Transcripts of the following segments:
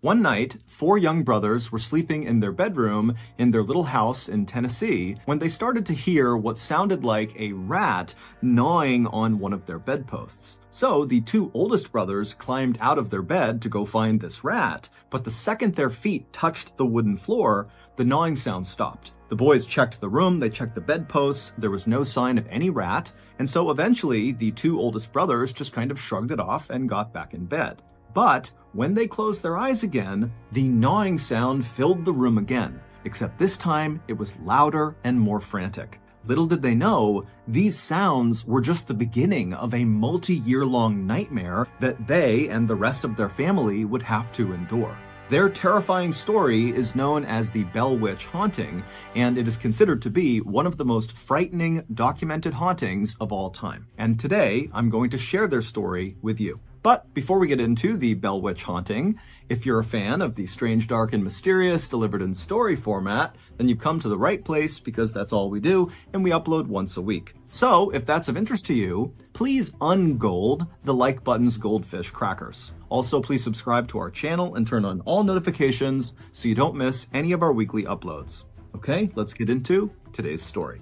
One night, four young brothers were sleeping in their bedroom in their little house in Tennessee when they started to hear what sounded like a rat gnawing on one of their bedposts. So the two oldest brothers climbed out of their bed to go find this rat, but the second their feet touched the wooden floor, the gnawing sound stopped. The boys checked the room, they checked the bedposts, there was no sign of any rat, and so eventually the two oldest brothers just kind of shrugged it off and got back in bed. But when they closed their eyes again, the gnawing sound filled the room again, except this time it was louder and more frantic. Little did they know, these sounds were just the beginning of a multi-year-long nightmare that they and the rest of their family would have to endure. Their terrifying story is known as the Bell Witch haunting, and it is considered to be one of the most frightening documented hauntings of all time. And today, I'm going to share their story with you. But before we get into the Bell Witch haunting, if you're a fan of the strange, dark, and mysterious delivered in story format, then you've come to the right place because that's all we do, and we upload once a week. So if that's of interest to you, please ungold the like button's goldfish crackers. Also, please subscribe to our channel and turn on all notifications so you don't miss any of our weekly uploads. Okay, let's get into today's story.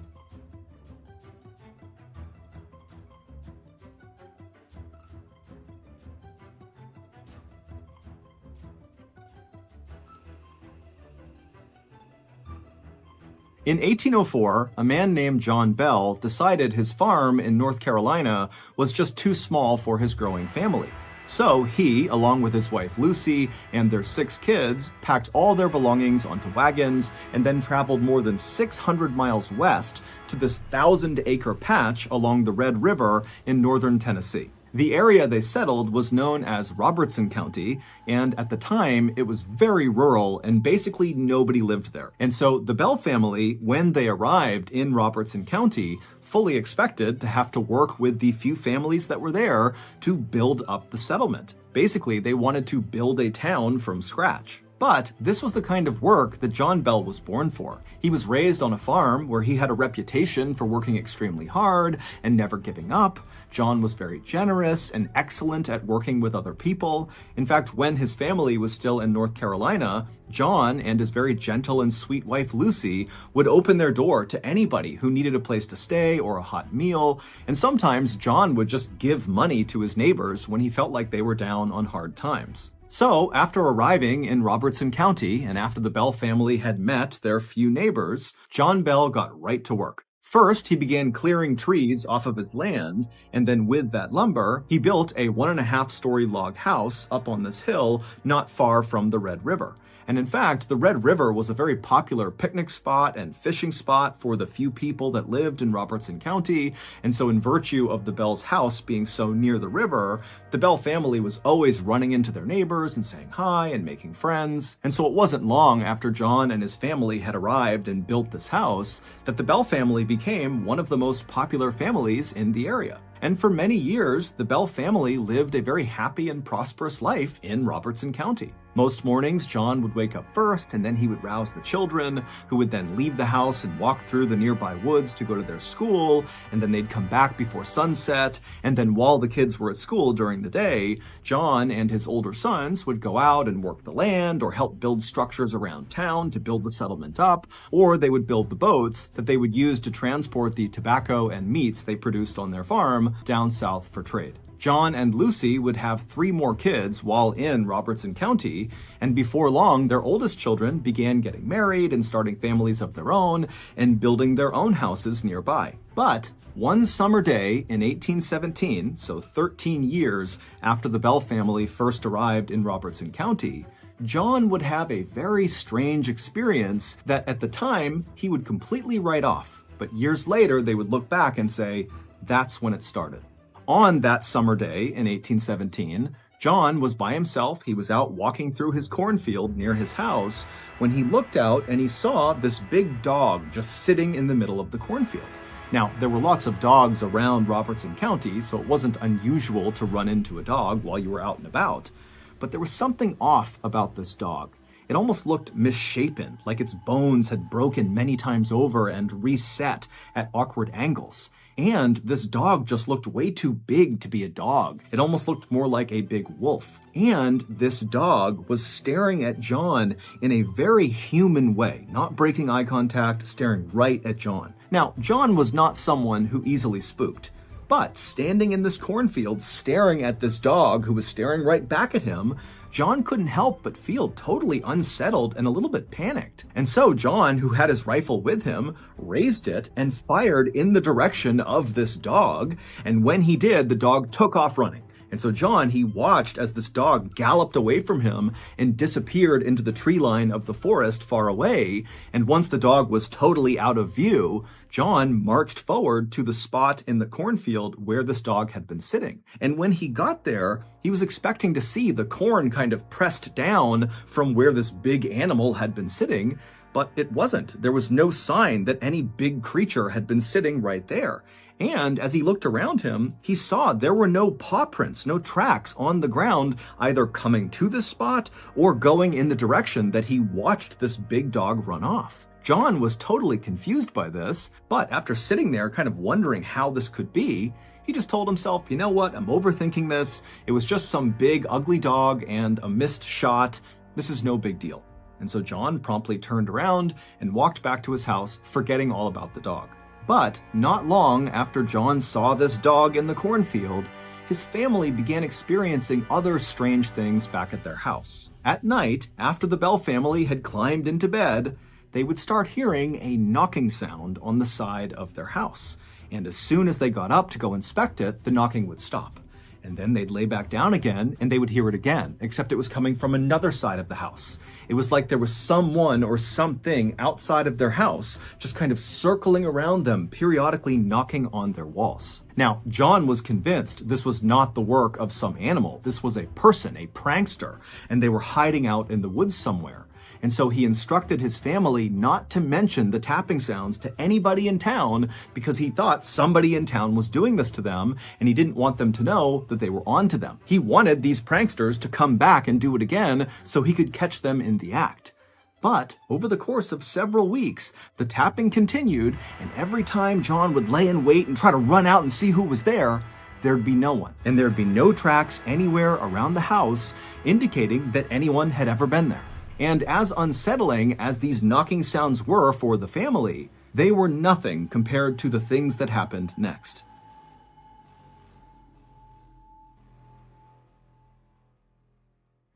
In 1804, a man named John Bell decided his farm in North Carolina was just too small for his growing family. So he, along with his wife Lucy and their 6 kids, packed all their belongings onto wagons and then traveled more than 600 miles west to this 1,000-acre patch along the Red River in northern Tennessee. The area they settled was known as Robertson County, and at the time, it was very rural and basically nobody lived there. And so the Bell family, when they arrived in Robertson County, fully expected to have to work with the few families that were there to build up the settlement. Basically, they wanted to build a town from scratch. But this was the kind of work that John Bell was born for. He was raised on a farm where he had a reputation for working extremely hard and never giving up. John was very generous and excellent at working with other people. In fact, when his family was still in North Carolina, John and his very gentle and sweet wife Lucy would open their door to anybody who needed a place to stay or a hot meal. And sometimes John would just give money to his neighbors when he felt like they were down on hard times. So, after arriving in Robertson County, and after the Bell family had met their few neighbors, John Bell got right to work. First, he began clearing trees off of his land, and then with that lumber, he built a 1.5-story log house up on this hill not far from the Red River. And in fact, the Red River was a very popular picnic spot and fishing spot for the few people that lived in Robertson County. And so in virtue of the Bell's house being so near the river, the Bell family was always running into their neighbors and saying hi and making friends. And so it wasn't long after John and his family had arrived and built this house that the Bell family became one of the most popular families in the area. And for many years, the Bell family lived a very happy and prosperous life in Robertson County. Most mornings, John would wake up first, and then he would rouse the children, who would then leave the house and walk through the nearby woods to go to their school, and then they'd come back before sunset, and then while the kids were at school during the day, John and his older sons would go out and work the land or help build structures around town to build the settlement up, or they would build the boats that they would use to transport the tobacco and meats they produced on their farm down south for trade. John and Lucy would have 3 more kids while in Robertson County, and before long, their oldest children began getting married and starting families of their own and building their own houses nearby. But one summer day in 1817, so 13 years after the Bell family first arrived in Robertson County, John would have a very strange experience that at the time he would completely write off. But years later, they would look back and say, that's when it started. On that summer day in 1817, John was by himself. He was out walking through his cornfield near his house when he looked out and he saw this big dog just sitting in the middle of the cornfield. Now, there were lots of dogs around Robertson County, so it wasn't unusual to run into a dog while you were out and about. But there was something off about this dog. It almost looked misshapen, like its bones had broken many times over and reset at awkward angles. And this dog just looked way too big to be a dog. It almost looked more like a big wolf. And this dog was staring at John in a very human way, not breaking eye contact, staring right at John. Now, John was not someone who easily spooked. But standing in this cornfield, staring at this dog who was staring right back at him, John couldn't help but feel totally unsettled and a little bit panicked. And so John, who had his rifle with him, raised it and fired in the direction of this dog. And when he did, the dog took off running. And so John, he watched as this dog galloped away from him and disappeared into the tree line of the forest far away. And once the dog was totally out of view, John marched forward to the spot in the cornfield where this dog had been sitting. And when he got there, he was expecting to see the corn kind of pressed down from where this big animal had been sitting, but it wasn't. There was no sign that any big creature had been sitting right there. And as he looked around him, he saw there were no paw prints, no tracks on the ground, either coming to this spot or going in the direction that he watched this big dog run off. John was totally confused by this, but after sitting there kind of wondering how this could be, he just told himself, you know what, I'm overthinking this. It was just some big ugly dog and a missed shot. This is no big deal. And so John promptly turned around and walked back to his house, forgetting all about the dog. But not long after John saw this dog in the cornfield, his family began experiencing other strange things back at their house. At night, after the Bell family had climbed into bed, they would start hearing a knocking sound on the side of their house. And as soon as they got up to go inspect it, the knocking would stop. And then they'd lay back down again and they would hear it again, except it was coming from another side of the house. It was like there was someone or something outside of their house just kind of circling around them, periodically knocking on their walls. Now, John was convinced this was not the work of some animal. This was a person, a prankster, and they were hiding out in the woods somewhere. And so he instructed his family not to mention the tapping sounds to anybody in town because he thought somebody in town was doing this to them and he didn't want them to know that they were onto them. He wanted these pranksters to come back and do it again so he could catch them in the act. But over the course of several weeks, the tapping continued, and every time John would lay in wait and try to run out and see who was there, there'd be no one. And there'd be no tracks anywhere around the house indicating that anyone had ever been there. And as unsettling as these knocking sounds were for the family, they were nothing compared to the things that happened next.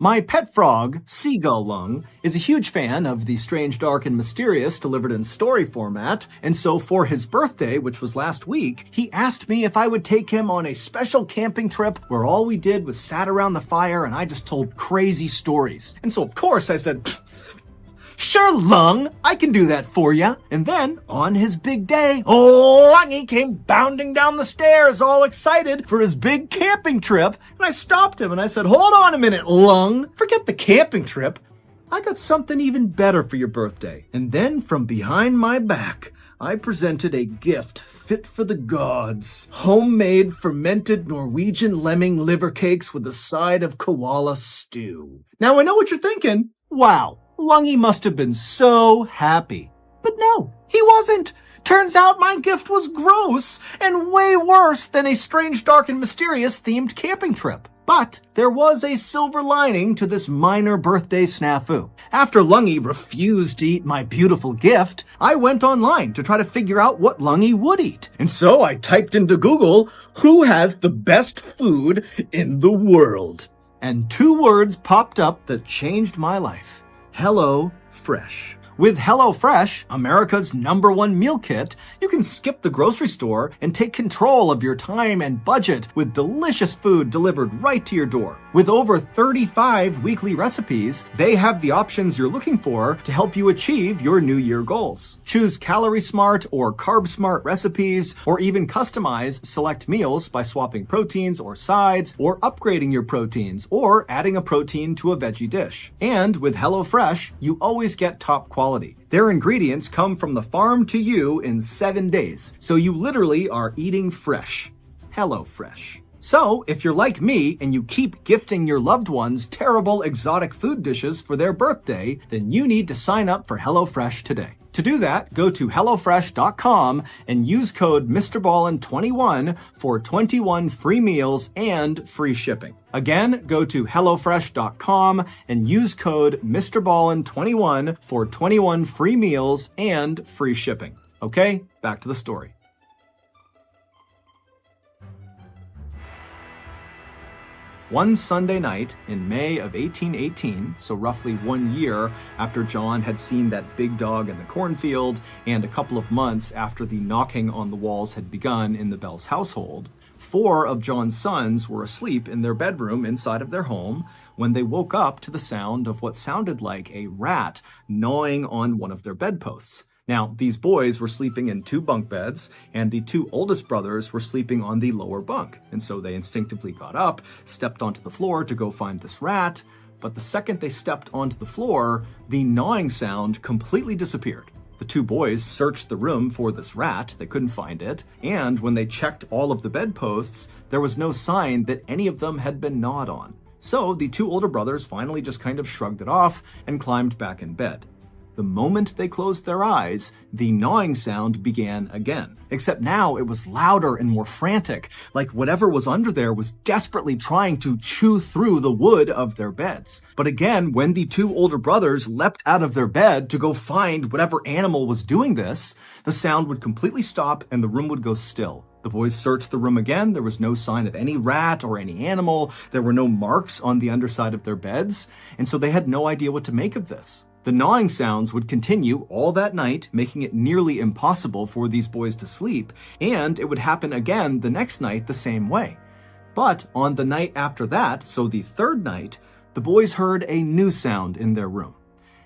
My pet frog, Seagull Lung, is a huge fan of the Strange, Dark, and Mysterious delivered in story format, and so for his birthday, which was last week, he asked me if I would take him on a special camping trip where all we did was sat around the fire and I just told crazy stories. And so of course I said, "Sure, Lung, I can do that for ya." And then, on his big day, Lungy came bounding down the stairs all excited for his big camping trip. And I stopped him and I said, "Hold on a minute, Lung. Forget the camping trip. I got something even better for your birthday." And then from behind my back, I presented a gift fit for the gods. Homemade fermented Norwegian lemming liver cakes with a side of koala stew. Now I know what you're thinking. Wow. Lungy must have been so happy. But no, he wasn't. Turns out my gift was gross and way worse than a Strange, Dark, and Mysterious themed camping trip. But there was a silver lining to this minor birthday snafu. After Lungy refused to eat my beautiful gift, I went online to try to figure out what Lungy would eat. And so I typed into Google, "Who has the best food in the world?" And 2 words popped up that changed my life. Hello Fresh. With HelloFresh, America's #1 meal kit, you can skip the grocery store and take control of your time and budget with delicious food delivered right to your door. With over 35 weekly recipes, they have the options you're looking for to help you achieve your New Year goals. Choose Calorie Smart or Carb Smart recipes, or even customize select meals by swapping proteins or sides, or upgrading your proteins, or adding a protein to a veggie dish. And with HelloFresh, you always get top quality. Their ingredients come from the farm to you in 7 days, so you literally are eating fresh. HelloFresh. So, if you're like me and you keep gifting your loved ones terrible exotic food dishes for their birthday, then you need to sign up for HelloFresh today. To do that, go to HelloFresh.com and use code MrBallen21 for 21 free meals and free shipping. Again, go to HelloFresh.com and use code MrBallen21 for 21 free meals and free shipping. Okay, back to the story. One Sunday night in May of 1818, so roughly 1 year after John had seen that big dog in the cornfield, and a couple of months after the knocking on the walls had begun in the Bell's household, 4 of John's sons were asleep in their bedroom inside of their home when they woke up to the sound of what sounded like a rat gnawing on one of their bedposts. Now, these boys were sleeping in 2 bunk beds, and the 2 oldest brothers were sleeping on the lower bunk. And so they instinctively got up, stepped onto the floor to go find this rat. But the second they stepped onto the floor, the gnawing sound completely disappeared. The 2 boys searched the room for this rat. They couldn't find it. And when they checked all of the bedposts, there was no sign that any of them had been gnawed on. So the 2 older brothers finally just kind of shrugged it off and climbed back in bed. The moment they closed their eyes, the gnawing sound began again. Except now it was louder and more frantic, like whatever was under there was desperately trying to chew through the wood of their beds. But again, when the 2 older brothers leapt out of their bed to go find whatever animal was doing this, the sound would completely stop and the room would go still. The boys searched the room again. There was no sign of any rat or any animal. There were no marks on the underside of their beds. And so they had no idea what to make of this. The gnawing sounds would continue all that night, making it nearly impossible for these boys to sleep, and it would happen again the next night the same way. But on the night after that, so the 3rd night, the boys heard a new sound in their room.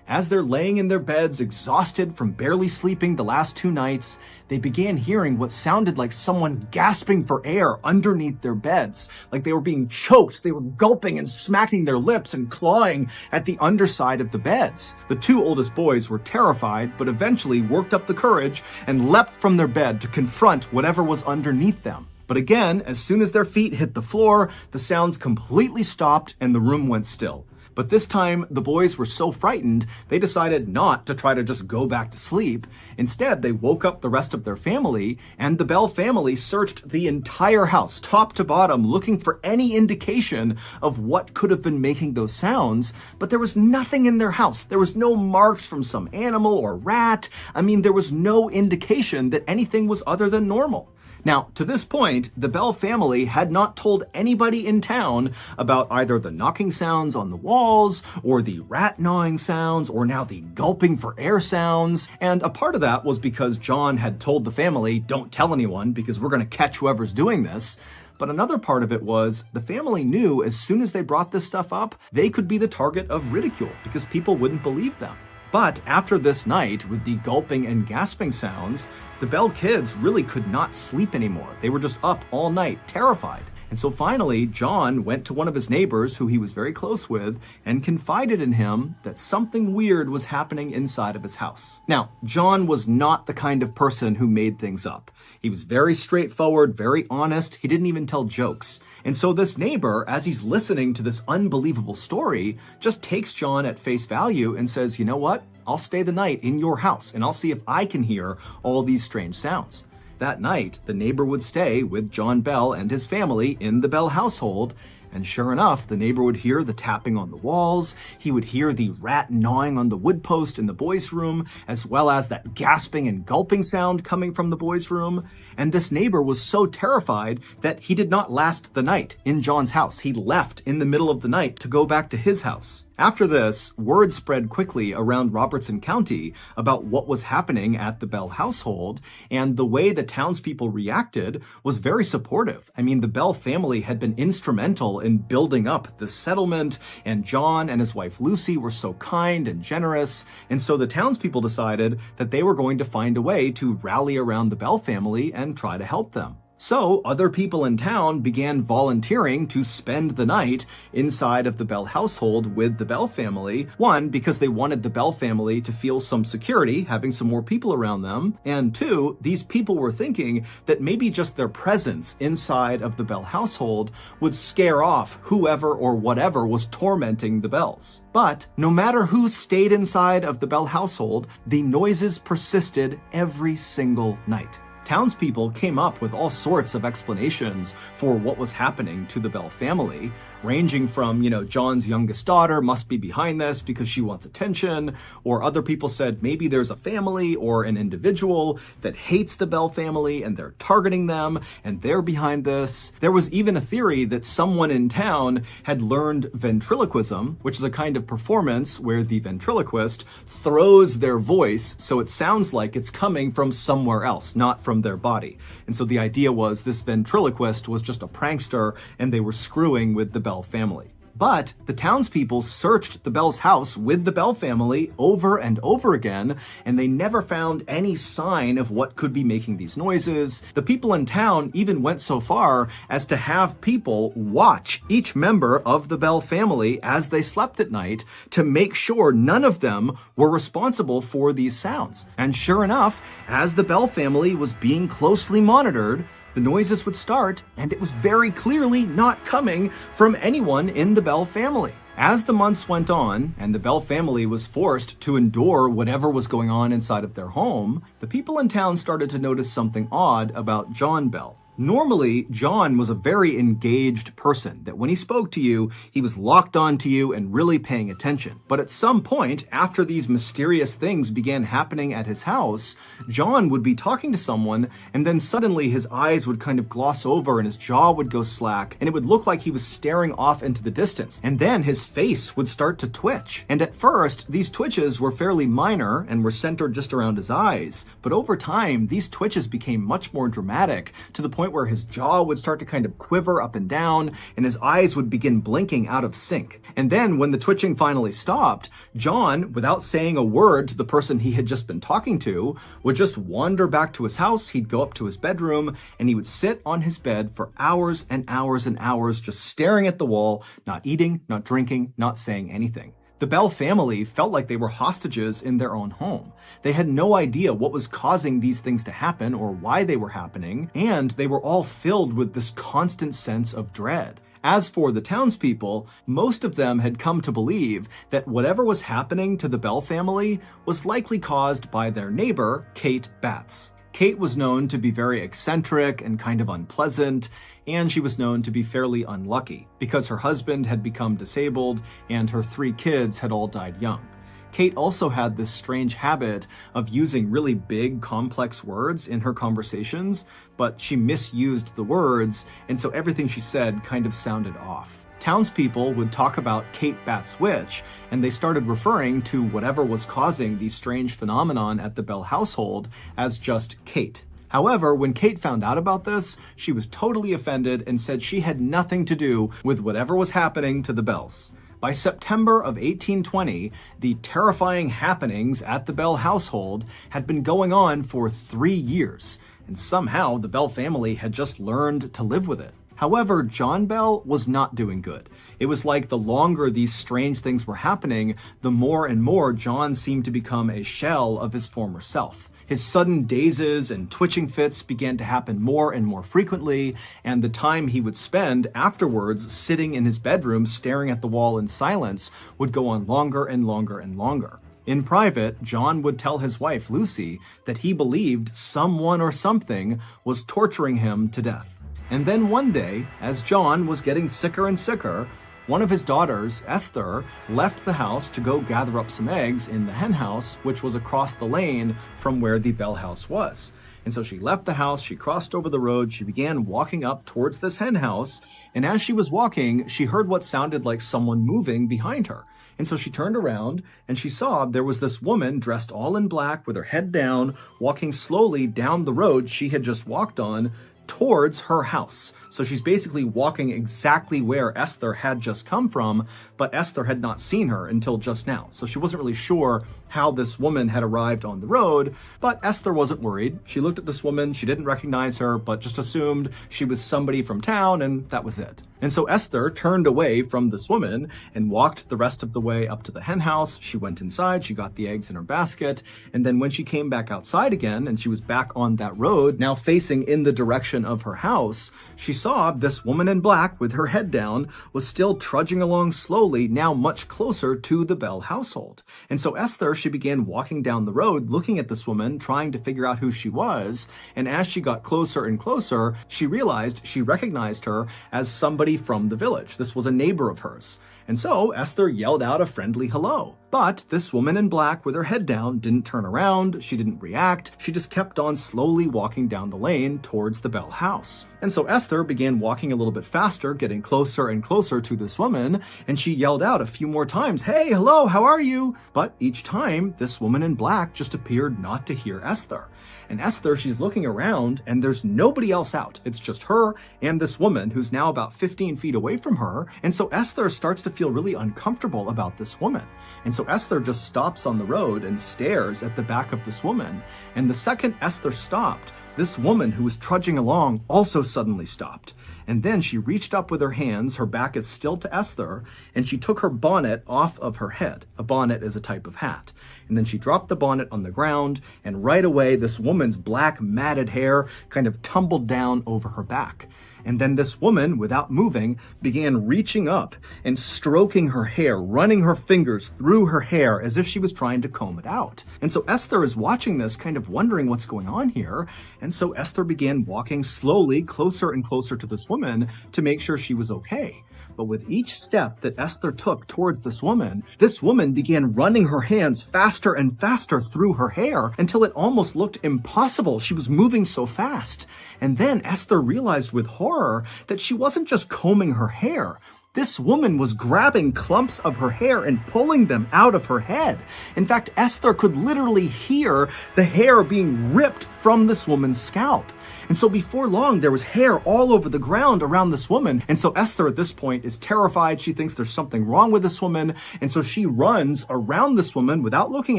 As they're laying in their beds, exhausted from barely sleeping the last 2 nights, they began hearing what sounded like someone gasping for air underneath their beds. Like they were being choked, they were gulping and smacking their lips and clawing at the underside of the beds. The 2 oldest boys were terrified, but eventually worked up the courage and leapt from their bed to confront whatever was underneath them. But again, as soon as their feet hit the floor, the sounds completely stopped and the room went still. But this time, the boys were so frightened, they decided not to try to just go back to sleep. Instead, they woke up the rest of their family, and the Bell family searched the entire house, top to bottom, looking for any indication of what could have been making those sounds. But there was nothing in their house. There was no marks from some animal or rat. I mean, there was no indication that anything was other than normal. Now, to this point, the Bell family had not told anybody in town about either the knocking sounds on the walls, or the rat gnawing sounds, or now the gulping for air sounds. And a part of that was because John had told the family, don't tell anyone because we're going to catch whoever's doing this. But another part of it was the family knew as soon as they brought this stuff up, they could be the target of ridicule because people wouldn't believe them. But after this night, with the gulping and gasping sounds, the Bell kids really could not sleep anymore. They were just up all night, terrified. And so finally, John went to one of his neighbors who he was very close with and confided in him that something weird was happening inside of his house. Now, John was not the kind of person who made things up. He was very straightforward, very honest. He didn't even tell jokes. And so this neighbor, as he's listening to this unbelievable story, just takes John at face value and says, you know what? I'll stay the night in your house and I'll see if I can hear all these strange sounds. That night, the neighbor would stay with John Bell and his family in the Bell household, and sure enough, the neighbor would hear the tapping on the walls, he would hear the rat gnawing on the wood post in the boys' room, as well as that gasping and gulping sound coming from the boys' room. And this neighbor was so terrified that he did not last the night in John's house. He left in the middle of the night to go back to his house. After this, word spread quickly around Robertson County about what was happening at the Bell household, and the way the townspeople reacted was very supportive. I mean, the Bell family had been instrumental in building up the settlement, and John and his wife Lucy were so kind and generous, and so the townspeople decided that they were going to find a way to rally around the Bell family and try to help them. So other people in town began volunteering to spend the night inside of the Bell household with the Bell family. One, because they wanted the Bell family to feel some security, having some more people around them. And two, these people were thinking that maybe just their presence inside of the Bell household would scare off whoever or whatever was tormenting the Bells. But no matter who stayed inside of the Bell household, the noises persisted every single night. Townspeople came up with all sorts of explanations for what was happening to the Bell family, ranging from, John's youngest daughter must be behind this because she wants attention, or other people said maybe there's a family or an individual that hates the Bell family and they're targeting them and they're behind this. There was even a theory that someone in town had learned ventriloquism, which is a kind of performance where the ventriloquist throws their voice so it sounds like it's coming from somewhere else, not from their body. And so the idea was this ventriloquist was just a prankster and they were screwing with the Bell family. But the townspeople searched the Bell's house with the Bell family over and over again, and they never found any sign of what could be making these noises. The people in town even went so far as to have people watch each member of the Bell family as they slept at night to make sure none of them were responsible for these sounds. And sure enough, as the Bell family was being closely monitored, the noises would start, and it was very clearly not coming from anyone in the Bell family. As the months went on, and the Bell family was forced to endure whatever was going on inside of their home, the people in town started to notice something odd about John Bell. Normally, John was a very engaged person, that when he spoke to you, he was locked onto you and really paying attention. But at some point, after these mysterious things began happening at his house, John would be talking to someone, and then suddenly his eyes would kind of gloss over and his jaw would go slack, and it would look like he was staring off into the distance. And then his face would start to twitch. And at first, these twitches were fairly minor and were centered just around his eyes. But over time, these twitches became much more dramatic, to the point where his jaw would start to kind of quiver up and down and his eyes would begin blinking out of sync. And then when the twitching finally stopped, John, without saying a word to the person he had just been talking to, would just wander back to his house. He'd go up to his bedroom and he would sit on his bed for hours and hours and hours, just staring at the wall, not eating, not drinking, not saying anything. The Bell family felt like they were hostages in their own home. They had no idea what was causing these things to happen or why they were happening, and they were all filled with this constant sense of dread. As for the townspeople, most of them had come to believe that whatever was happening to the Bell family was likely caused by their neighbor, Kate Batts. Kate was known to be very eccentric and kind of unpleasant, and she was known to be fairly unlucky because her husband had become disabled and her 3 kids had all died young. Kate also had this strange habit of using really big, complex words in her conversations, but she misused the words, and so everything she said kind of sounded off. Townspeople would talk about Kate Batts' witch, and they started referring to whatever was causing the strange phenomenon at the Bell household as just Kate. However, when Kate found out about this, she was totally offended and said she had nothing to do with whatever was happening to the Bells. By September of 1820, the terrifying happenings at the Bell household had been going on for 3 years, and somehow the Bell family had just learned to live with it. However, John Bell was not doing good. It was like the longer these strange things were happening, the more and more John seemed to become a shell of his former self. His sudden dazes and twitching fits began to happen more and more frequently, and the time he would spend afterwards sitting in his bedroom staring at the wall in silence would go on longer and longer and longer. In private, John would tell his wife, Lucy, that he believed someone or something was torturing him to death. And then one day, as John was getting sicker and sicker, one of his daughters, Esther, left the house to go gather up some eggs in the hen house, which was across the lane from where the Bell house was. And so she left the house, she crossed over the road, she began walking up towards this hen house, and as she was walking, she heard what sounded like someone moving behind her. And so she turned around and she saw there was this woman dressed all in black with her head down, walking slowly down the road she had just walked on towards her house. So she's basically walking exactly where Esther had just come from, but Esther had not seen her until just now. So she wasn't really sure how this woman had arrived on the road, but Esther wasn't worried. She looked at this woman, she didn't recognize her, but just assumed she was somebody from town, and that was it. And so Esther turned away from this woman and walked the rest of the way up to the hen house. She went inside, she got the eggs in her basket, and then when she came back outside again and she was back on that road, now facing in the direction of her house, she saw this woman in black with her head down was still trudging along slowly, now much closer to the Bell household. And so Esther, she began walking down the road, looking at this woman, trying to figure out who she was. And as she got closer and closer, she realized she recognized her as somebody from the village. This was a neighbor of hers. And so Esther yelled out a friendly hello. But this woman in black with her head down didn't turn around, she didn't react, she just kept on slowly walking down the lane towards the Bell house. And so Esther began walking a little bit faster, getting closer and closer to this woman, and she yelled out a few more times, "Hey, hello, how are you?" But each time, this woman in black just appeared not to hear Esther. And Esther, she's looking around and there's nobody else out. It's just her and this woman who's now about 15 feet away from her. And so Esther starts to feel really uncomfortable about this woman. And so Esther just stops on the road and stares at the back of this woman. And the second Esther stopped, this woman who was trudging along also suddenly stopped. And then she reached up with her hands, her back is still to Esther, and she took her bonnet off of her head. A bonnet is a type of hat. And then she dropped the bonnet on the ground, and right away this woman's black matted hair kind of tumbled down over her back. And then this woman, without moving, began reaching up and stroking her hair, running her fingers through her hair as if she was trying to comb it out. And so Esther is watching this, kind of wondering what's going on here. And so Esther began walking slowly closer and closer to this woman to make sure she was okay. But with each step that Esther took towards this woman began running her hands faster and faster through her hair until it almost looked impossible. She was moving so fast. And then Esther realized with horror that she wasn't just combing her hair. This woman was grabbing clumps of her hair and pulling them out of her head. In fact, Esther could literally hear the hair being ripped from this woman's scalp. And so before long, there was hair all over the ground around this woman. And so Esther at this point is terrified. She thinks there's something wrong with this woman. And so she runs around this woman without looking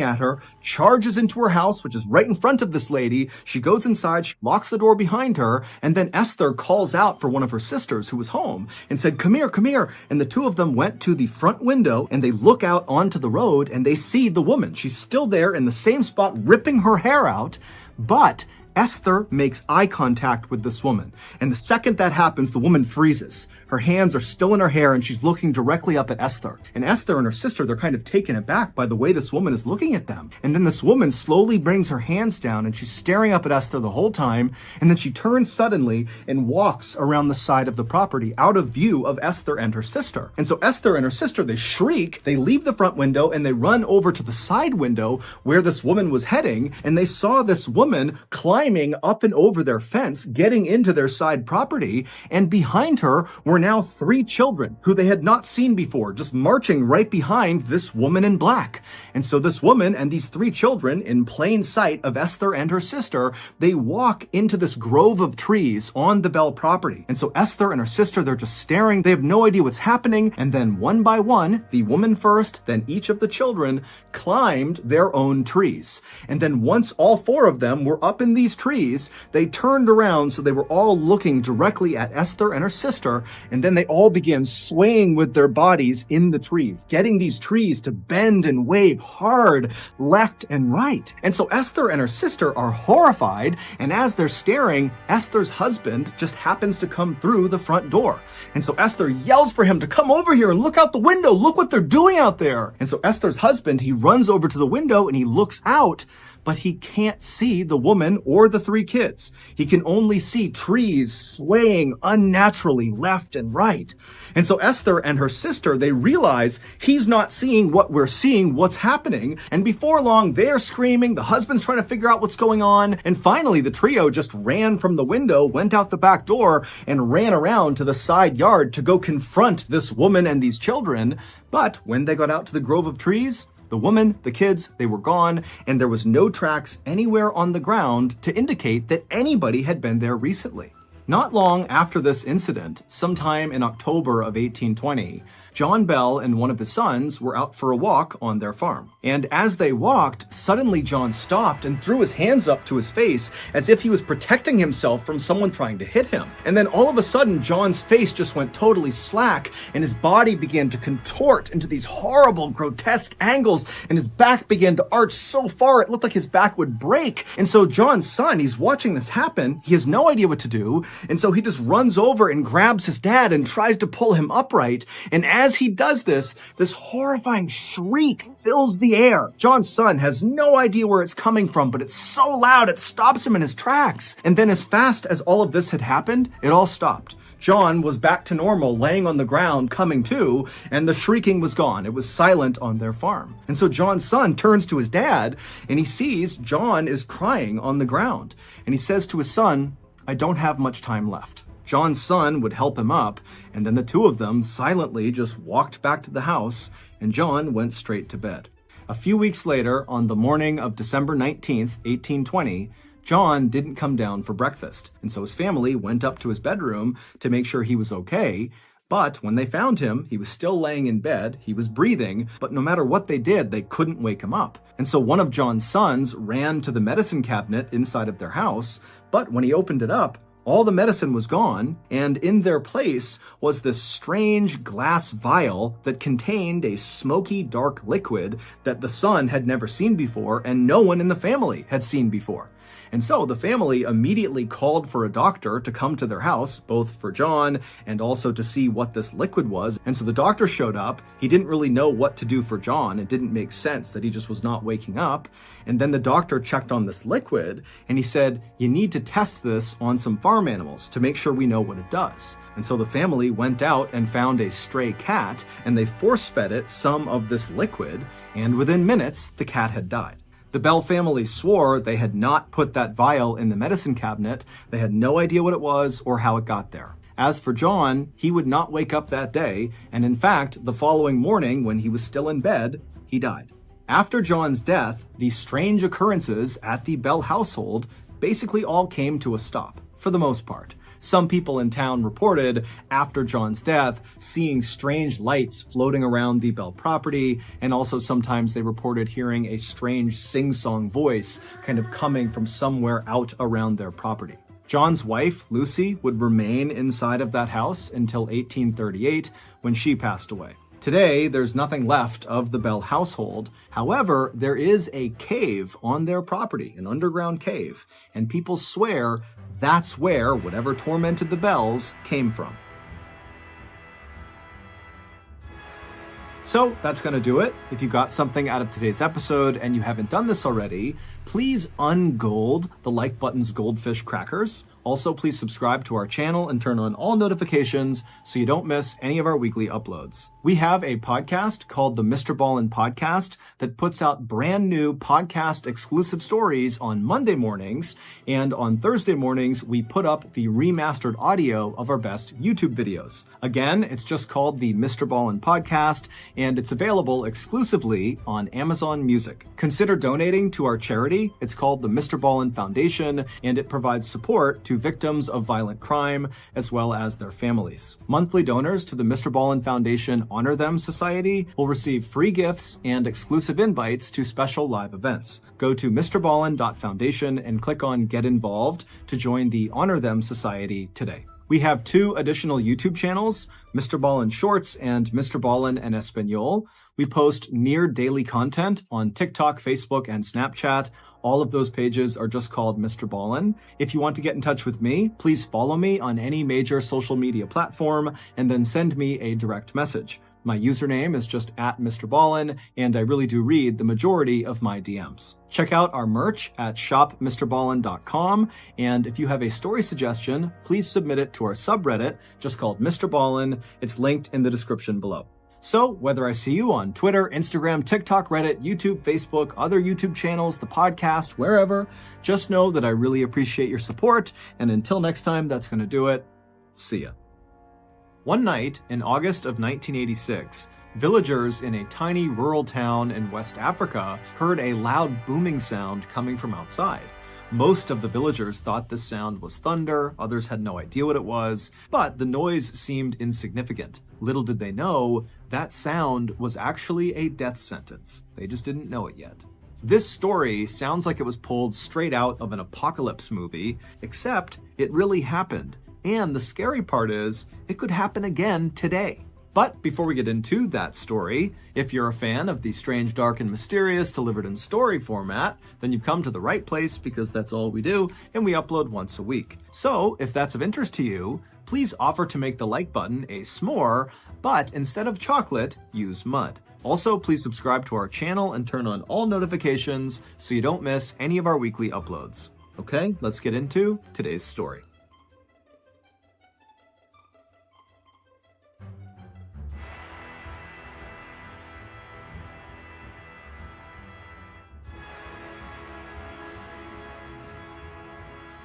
at her, charges into her house, which is right in front of this lady. She goes inside, she locks the door behind her. And then Esther calls out for one of her sisters who was home and said, come here, come here. And the two of them went to the front window and they look out onto the road and they see the woman. She's still there in the same spot, ripping her hair out. But Esther makes eye contact with this woman. And the second that happens, the woman freezes. Her hands are still in her hair and she's looking directly up at Esther. And Esther and her sister, they're kind of taken aback by the way this woman is looking at them. And then this woman slowly brings her hands down and she's staring up at Esther the whole time. And then she turns suddenly and walks around the side of the property out of view of Esther and her sister. And so Esther and her sister, they shriek, they leave the front window and they run over to the side window where this woman was heading. And they saw this woman climbing up and over their fence, getting into their side property, and behind her were now 3 children who they had not seen before, just marching right behind this woman in black. And so this woman and these 3 children, in plain sight of Esther and her sister, they walk into this grove of trees on the Bell property. And so Esther and her sister, they're just staring, they have no idea what's happening, and then one by one, the woman first, then each of the children climbed their own trees. And then once all 4 of them were up in these trees, they turned around so they were all looking directly at Esther and her sister, and then they all began swaying with their bodies in the trees, getting these trees to bend and wave hard left and right. And so Esther and her sister are horrified, and as they're staring, Esther's husband just happens to come through the front door. And so Esther yells for him to come over here and look out the window, look what they're doing out there. And so Esther's husband, he runs over to the window and he looks out, but he can't see the woman or the 3 kids. He can only see trees swaying unnaturally left and right. And so Esther and her sister, they realize he's not seeing what we're seeing, what's happening. And before long, they're screaming. The husband's trying to figure out what's going on. And finally, the trio just ran from the window, went out the back door, and ran around to the side yard to go confront this woman and these children. But when they got out to the grove of trees, the woman, the kids, they were gone, and there was no tracks anywhere on the ground to indicate that anybody had been there recently. Not long after this incident, sometime in October of 1820, John Bell and one of his sons were out for a walk on their farm. And as they walked, suddenly John stopped and threw his hands up to his face as if he was protecting himself from someone trying to hit him. And then all of a sudden, John's face just went totally slack and his body began to contort into these horrible, grotesque angles, and his back began to arch so far it looked like his back would break. And so John's son, he's watching this happen. He has no idea what to do. And so he just runs over and grabs his dad and tries to pull him upright. And as he does this, this horrifying shriek fills the air. John's son has no idea where it's coming from, but it's so loud it stops him in his tracks. And then as fast as all of this had happened, it all stopped. John was back to normal, laying on the ground, coming to, and the shrieking was gone. It was silent on their farm. And so John's son turns to his dad, and he sees John is crying on the ground. And he says to his son, "I don't have much time left." John's son would help him up, and then the two of them silently just walked back to the house, and John went straight to bed. A few weeks later, on the morning of December 19th, 1820, John didn't come down for breakfast, and so his family went up to his bedroom to make sure he was okay. But when they found him, he was still laying in bed, he was breathing, but no matter what they did, they couldn't wake him up. And so one of John's sons ran to the medicine cabinet inside of their house, but when he opened it up, all the medicine was gone, and in their place was this strange glass vial that contained a smoky, dark liquid that the son had never seen before and no one in the family had seen before. And so the family immediately called for a doctor to come to their house, both for John and also to see what this liquid was. And so the doctor showed up. He didn't really know what to do for John. It didn't make sense that he just was not waking up. And then the doctor checked on this liquid and he said, "You need to test this on some farm animals to make sure we know what it does." And so the family went out and found a stray cat and they force-fed it some of this liquid. And within minutes, the cat had died. The Bell family swore they had not put that vial in the medicine cabinet. They had no idea what it was or how it got there. As for John, he would not wake up that day, and in fact, the following morning, when he was still in bed, he died. After John's death, the strange occurrences at the Bell household basically all came to a stop, for the most part. Some people in town reported, after John's death, seeing strange lights floating around the Bell property, and also sometimes they reported hearing a strange sing-song voice kind of coming from somewhere out around their property. John's wife, Lucy, would remain inside of that house until 1838, when she passed away. Today, there's nothing left of the Bell household. However, there is a cave on their property, an underground cave, and people swear that's where whatever tormented the Bells came from. So that's going to do it. If you got something out of today's episode and you haven't done this already, please ungold the like button's goldfish crackers. Also, please subscribe to our channel and turn on all notifications so you don't miss any of our weekly uploads. We have a podcast called the MrBallen Podcast that puts out brand new podcast exclusive stories on Monday mornings, and on Thursday mornings, we put up the remastered audio of our best YouTube videos. Again, it's just called the MrBallen Podcast, and it's available exclusively on Amazon Music. Consider donating to our charity. It's called the MrBallen Foundation, and it provides support to victims of violent crime as well as their families. Monthly donors to the MrBallen Foundation Honor Them Society will receive free gifts and exclusive invites to special live events. Go to mrballen.foundation and click on Get Involved to join the Honor Them Society today. We have 2 additional YouTube channels, MrBallen Shorts and MrBallen en Espanol. We post near daily content on TikTok, Facebook, and Snapchat. All of those pages are just called MrBallen. If you want to get in touch with me, please follow me on any major social media platform and then send me a direct message. My username is just @MrBallen, and I really do read the majority of my DMs. Check out our merch at shopmrballen.com, and if you have a story suggestion, please submit it to our subreddit, just called MrBallen. It's linked in the description below. So, whether I see you on Twitter, Instagram, TikTok, Reddit, YouTube, Facebook, other YouTube channels, the podcast, wherever, just know that I really appreciate your support, and until next time, that's going to do it. See ya. One night in August of 1986, villagers in a tiny rural town in West Africa heard a loud booming sound coming from outside. Most of the villagers thought this sound was thunder, others had no idea what it was, but the noise seemed insignificant. Little did they know, that sound was actually a death sentence. They just didn't know it yet. This story sounds like it was pulled straight out of an apocalypse movie, except it really happened. And the scary part is, it could happen again today. But before we get into that story, if you're a fan of the strange, dark, and mysterious delivered in story format, then you've come to the right place because that's all we do, and we upload once a week. So if that's of interest to you, please offer to make the like button a s'more, but instead of chocolate, use mud. Also, please subscribe to our channel and turn on all notifications so you don't miss any of our weekly uploads. Okay, let's get into today's story.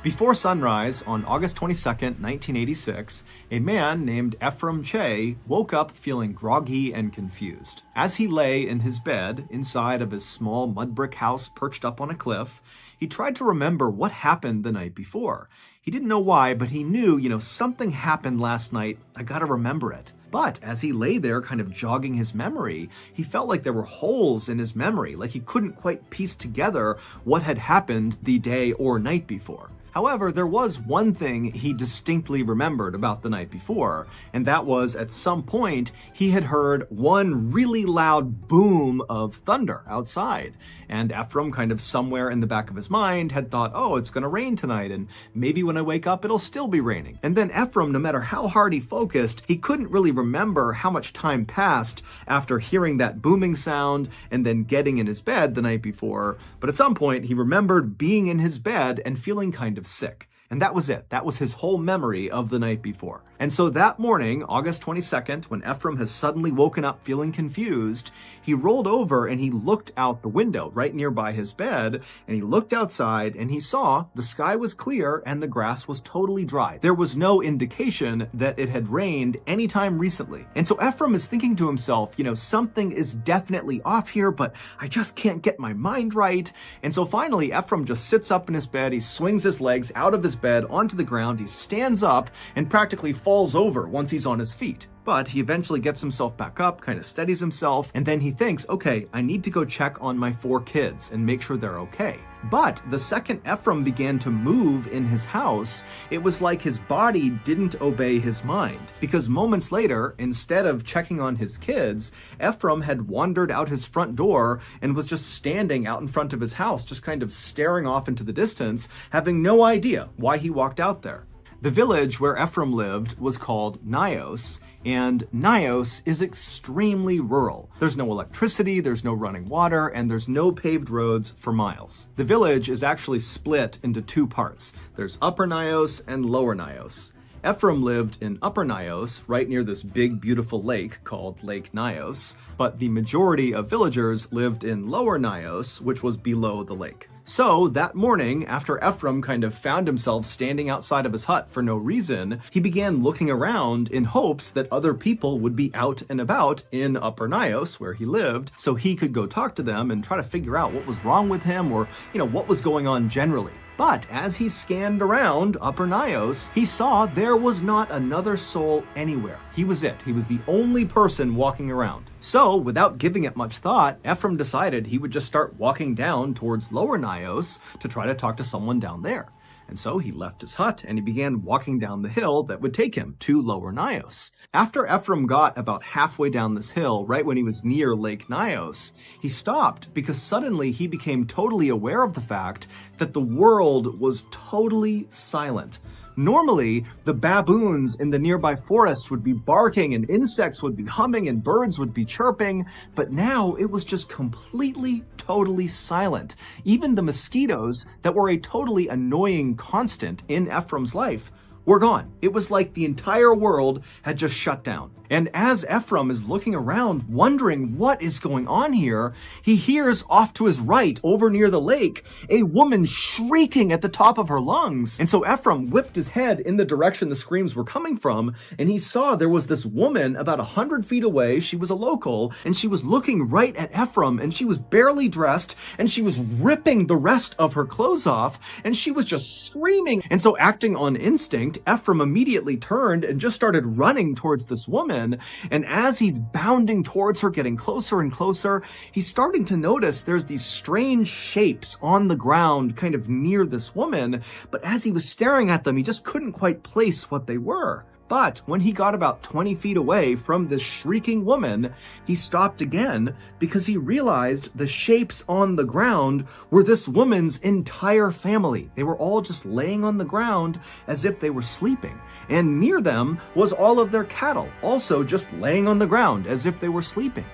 Before sunrise on August 22nd, 1986, a man named Ephraim Che woke up feeling groggy and confused. As he lay in his bed inside of his small mud brick house perched up on a cliff, he tried to remember what happened the night before. He didn't know why, but he knew, something happened last night. I gotta remember it. But as he lay there kind of jogging his memory, he felt like there were holes in his memory, like he couldn't quite piece together what had happened the day or night before. However, there was one thing he distinctly remembered about the night before, and that was at some point he had heard one really loud boom of thunder outside. And Ephraim, kind of somewhere in the back of his mind, had thought, oh, it's going to rain tonight, and maybe when I wake up it'll still be raining. And then Ephraim, no matter how hard he focused, he couldn't really remember how much time passed after hearing that booming sound and then getting in his bed the night before. But at some point he remembered being in his bed and feeling kind of sick. And that was it. That was his whole memory of the night before. And so that morning, August 22nd, when Ephraim has suddenly woken up feeling confused, he rolled over and he looked out the window right nearby his bed, and he looked outside and he saw the sky was clear and the grass was totally dry. There was no indication that it had rained anytime recently. And so Ephraim is thinking to himself, something is definitely off here, but I just can't get my mind right. And so finally, Ephraim just sits up in his bed, he swings his legs out of his bed onto the ground, he stands up and practically falls over once he's on his feet. But he eventually gets himself back up, kind of steadies himself, and then he thinks, okay, I need to go check on my 4 kids and make sure they're okay. But the second Ephraim began to move in his house, it was like his body didn't obey his mind. Because moments later, instead of checking on his kids, Ephraim had wandered out his front door and was just standing out in front of his house, just kind of staring off into the distance, having no idea why he walked out there. The village where Ephraim lived was called Nios, and Nios is extremely rural. There's no electricity, there's no running water, and there's no paved roads for miles. The village is actually split into 2 parts. There's Upper Nios and Lower Nios. Ephraim lived in Upper Nios, right near this big, beautiful lake called Lake Nios, but the majority of villagers lived in Lower Nios, which was below the lake. So that morning, after Ephraim kind of found himself standing outside of his hut for no reason, he began looking around in hopes that other people would be out and about in Upper Nios, where he lived, so he could go talk to them and try to figure out what was wrong with him or, what was going on generally. But as he scanned around Upper Nios, he saw there was not another soul anywhere. He was it. He was the only person walking around. So, without giving it much thought, Ephraim decided he would just start walking down towards Lower Nios to try to talk to someone down there. And so he left his hut and he began walking down the hill that would take him to Lower Nios. After Ephraim got about halfway down this hill, right when he was near Lake Nios, he stopped because suddenly he became totally aware of the fact that the world was totally silent. Normally, the baboons in the nearby forest would be barking and insects would be humming and birds would be chirping, but now it was just completely, totally silent. Even the mosquitoes that were a totally annoying constant in Ephraim's life were gone. It was like the entire world had just shut down. And as Ephraim is looking around, wondering what is going on here, he hears off to his right, over near the lake, a woman shrieking at the top of her lungs. And so Ephraim whipped his head in the direction the screams were coming from, and he saw there was this woman about 100 feet away. She was a local, and she was looking right at Ephraim, and she was barely dressed, and she was ripping the rest of her clothes off, and she was just screaming. And so, acting on instinct, Ephraim immediately turned and just started running towards this woman. And as he's bounding towards her, getting closer and closer, he's starting to notice there's these strange shapes on the ground kind of near this woman. But as he was staring at them, he just couldn't quite place what they were. But when he got about 20 feet away from this shrieking woman, he stopped again because he realized the shapes on the ground were this woman's entire family. They were all just laying on the ground as if they were sleeping. And near them was all of their cattle, also just laying on the ground as if they were sleeping.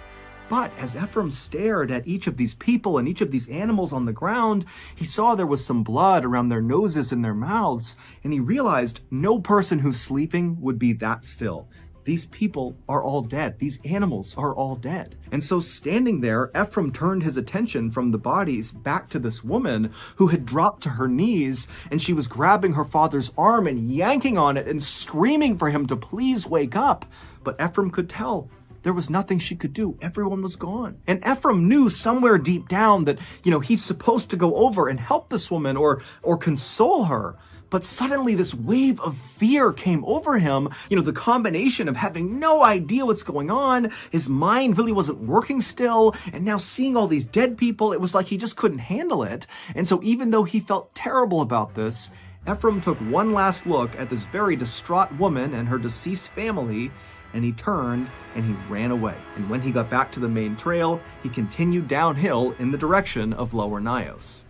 But as Ephraim stared at each of these people and each of these animals on the ground, he saw there was some blood around their noses and their mouths, and he realized no person who's sleeping would be that still. These people are all dead. These animals are all dead. And so standing there, Ephraim turned his attention from the bodies back to this woman who had dropped to her knees, and she was grabbing her father's arm and yanking on it and screaming for him to please wake up. But Ephraim could tell there was nothing she could do. Everyone was gone. And Ephraim knew somewhere deep down that, he's supposed to go over and help this woman or console her. But suddenly this wave of fear came over him. The combination of having no idea what's going on, his mind really wasn't working still, and now seeing all these dead people, it was like he just couldn't handle it. And so even though he felt terrible about this, Ephraim took one last look at this very distraught woman and her deceased family, and he turned and he ran away. And when he got back to the main trail, he continued downhill in the direction of Lower Nios.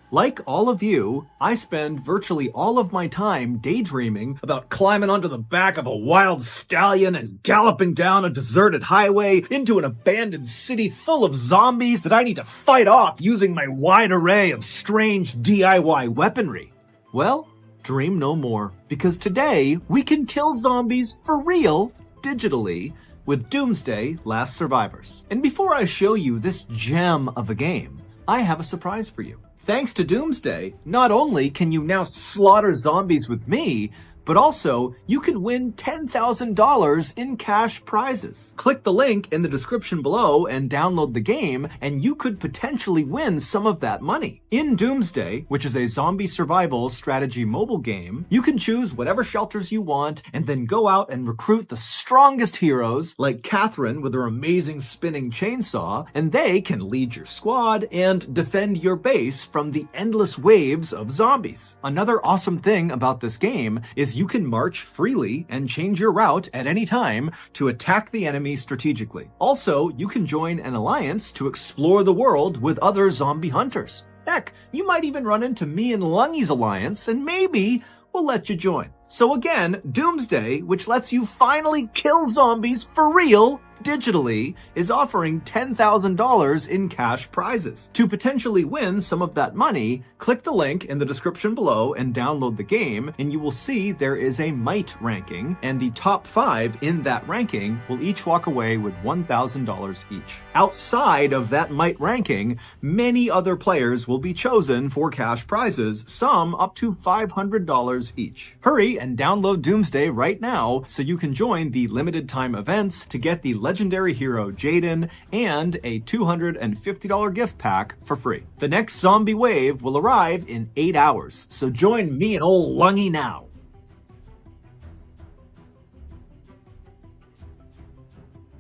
Like all of you, I spend virtually all of my time daydreaming about climbing onto the back of a wild stallion and galloping down a deserted highway into an abandoned city full of zombies that I need to fight off using my wide array of strange DIY weaponry. Well, dream no more, because today we can kill zombies for real, digitally, with Doomsday: Last Survivors. And before I show you this gem of a game, I have a surprise for you. Thanks to Doomsday, not only can you now slaughter zombies with me, but also you can win $10,000 in cash prizes. Click the link in the description below and download the game, and you could potentially win some of that money. In Doomsday, which is a zombie survival strategy mobile game, you can choose whatever shelters you want and then go out and recruit the strongest heroes, like Catherine with her amazing spinning chainsaw, and they can lead your squad and defend your base from the endless waves of zombies. Another awesome thing about this game is you can march freely and change your route at any time to attack the enemy strategically. Also, you can join an alliance to explore the world with other zombie hunters. Heck, you might even run into me and Lungy's alliance, and maybe we'll let you join. So again, Doomsday, which lets you finally kill zombies for real, digitally, is offering $10,000 in cash prizes. To potentially win some of that money, click the link in the description below and download the game, and you will see there is a might ranking, and the top 5 in that ranking will each walk away with $1,000 each. Outside of that might ranking, many other players will be chosen for cash prizes, some up to $500 each. Hurry and download Doomsday right now so you can join the limited time events to get the legendary hero Jaden and a $250 gift pack for free. The next zombie wave will arrive in 8 hours, so join me and old Lungy now.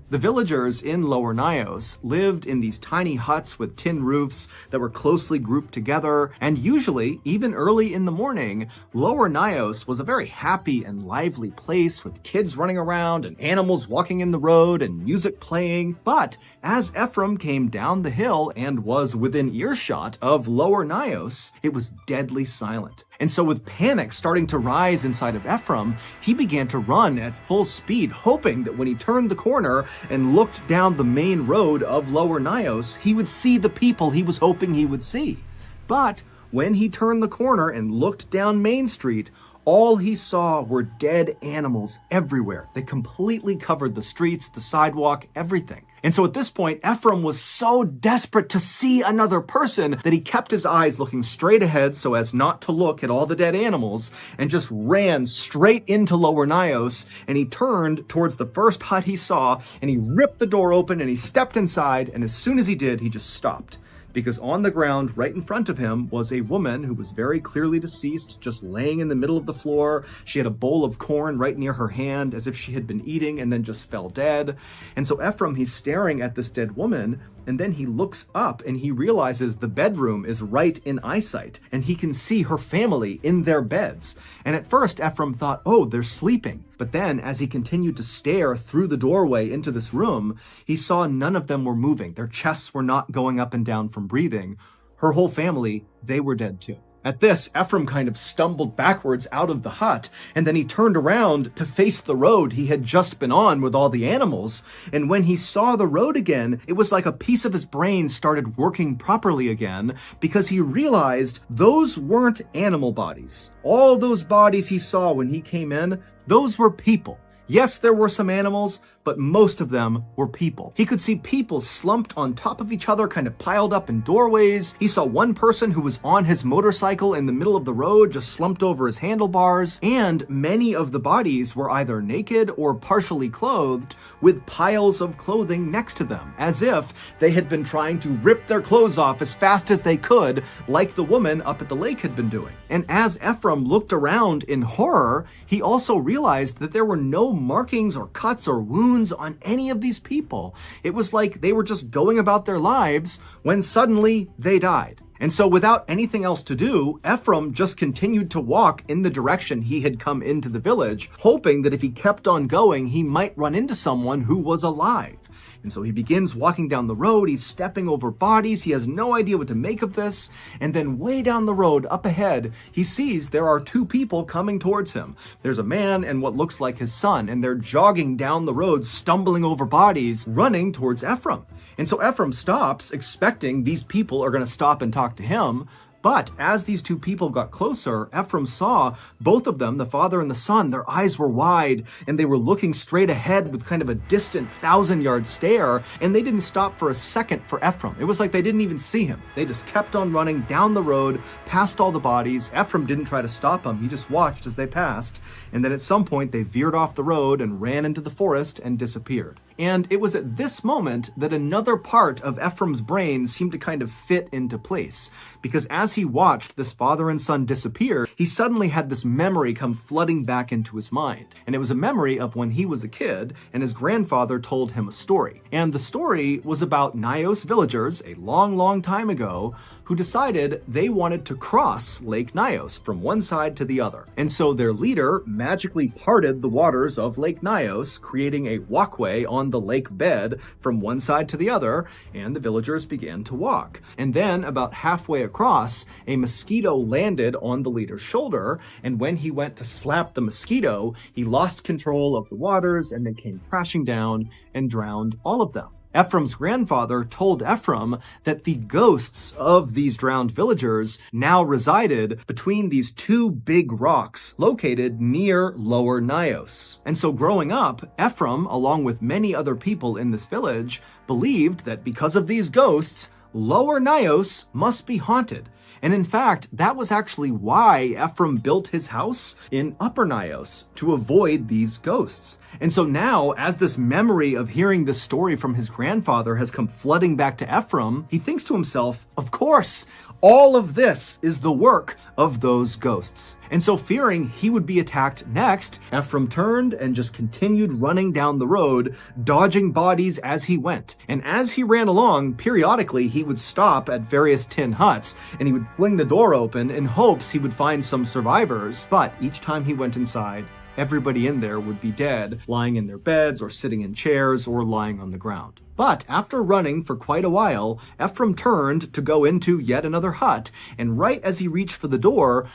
The villagers in Lower Nios lived in these tiny huts with tin roofs that were closely grouped together, and usually, even early in the morning, Lower Nios was a very happy and lively place with kids running around and animals walking in the road and music playing. But as Ephraim came down the hill and was within earshot of Lower Nios, it was deadly silent. And so with panic starting to rise inside of Ephraim, he began to run at full speed, hoping that when he turned the corner and looked down the main road of Lower Nios, he would see the people he was hoping he would see. But when he turned the corner and looked down Main Street, all he saw were dead animals everywhere. They completely covered the streets, the sidewalk, everything. And so at this point, Ephraim was so desperate to see another person that he kept his eyes looking straight ahead so as not to look at all the dead animals, and just ran straight into Lower Nios. And he turned towards the first hut he saw, and he ripped the door open and he stepped inside. And as soon as he did, he just stopped. Because on the ground right in front of him was a woman who was very clearly deceased, just laying in the middle of the floor. She had a bowl of corn right near her hand as if she had been eating and then just fell dead. And so Ephraim, he's staring at this dead woman, and then he looks up and he realizes the bedroom is right in eyesight and he can see her family in their beds. And at first Ephraim thought, oh, they're sleeping. But then as he continued to stare through the doorway into this room, he saw none of them were moving. Their chests were not going up and down from breathing. Her whole family, they were dead too. At this, Ephraim kind of stumbled backwards out of the hut, and then he turned around to face the road he had just been on with all the animals. And when he saw the road again, it was like a piece of his brain started working properly again, because he realized those weren't animal bodies. All those bodies he saw when he came in, those were people. Yes, there were some animals, but most of them were people. He could see people slumped on top of each other, kind of piled up in doorways. He saw one person who was on his motorcycle in the middle of the road, just slumped over his handlebars. And many of the bodies were either naked or partially clothed, with piles of clothing next to them, as if they had been trying to rip their clothes off as fast as they could, like the woman up at the lake had been doing. And as Ephraim looked around in horror, he also realized that there were no markings or cuts or wounds on any of these people. It was like they were just going about their lives when suddenly they died. And so without anything else to do, Ephraim just continued to walk in the direction he had come into the village, hoping that if he kept on going, he might run into someone who was alive. And so he begins walking down the road, he's stepping over bodies, he has no idea what to make of this, and then way down the road, up ahead, he sees there are two people coming towards him. There's a man and what looks like his son, and they're jogging down the road, stumbling over bodies, running towards Ephraim. And so Ephraim stops, expecting these people are going to stop and talk to him. But as these two people got closer, Ephraim saw both of them, the father and the son, their eyes were wide and they were looking straight ahead with kind of a distant 1,000-yard stare, and they didn't stop for a second for Ephraim. It was like they didn't even see him. They just kept on running down the road, past all the bodies. Ephraim didn't try to stop them. He just watched as they passed. And then at some point they veered off the road and ran into the forest and disappeared. And it was at this moment that another part of Ephraim's brain seemed to kind of fit into place. Because as he watched this father and son disappear, he suddenly had this memory come flooding back into his mind. And it was a memory of when he was a kid and his grandfather told him a story. And the story was about Nios villagers a long, long time ago who decided they wanted to cross Lake Nios from one side to the other. And so their leader magically parted the waters of Lake Nios, creating a walkway on the lake bed from one side to the other, and the villagers began to walk. And then about halfway across, a mosquito landed on the leader's shoulder, and when he went to slap the mosquito, he lost control of the waters and then came crashing down and drowned all of them. Ephraim's grandfather told Ephraim that the ghosts of these drowned villagers now resided between these two big rocks located near Lower Nios. And so growing up, Ephraim, along with many other people in this village, believed that because of these ghosts, Lower Nios must be haunted. And in fact, that was actually why Ephraim built his house in Upper Nios, to avoid these ghosts. And so now, as this memory of hearing this story from his grandfather has come flooding back to Ephraim, he thinks to himself, of course, all of this is the work of those ghosts. And so fearing he would be attacked next, Ephraim turned and just continued running down the road, dodging bodies as he went. And as he ran along, periodically he would stop at various tin huts and he would fling the door open in hopes he would find some survivors. But each time he went inside, everybody in there would be dead, lying in their beds or sitting in chairs or lying on the ground. But after running for quite a while, Ephraim turned to go into yet another hut, and right as he reached for the door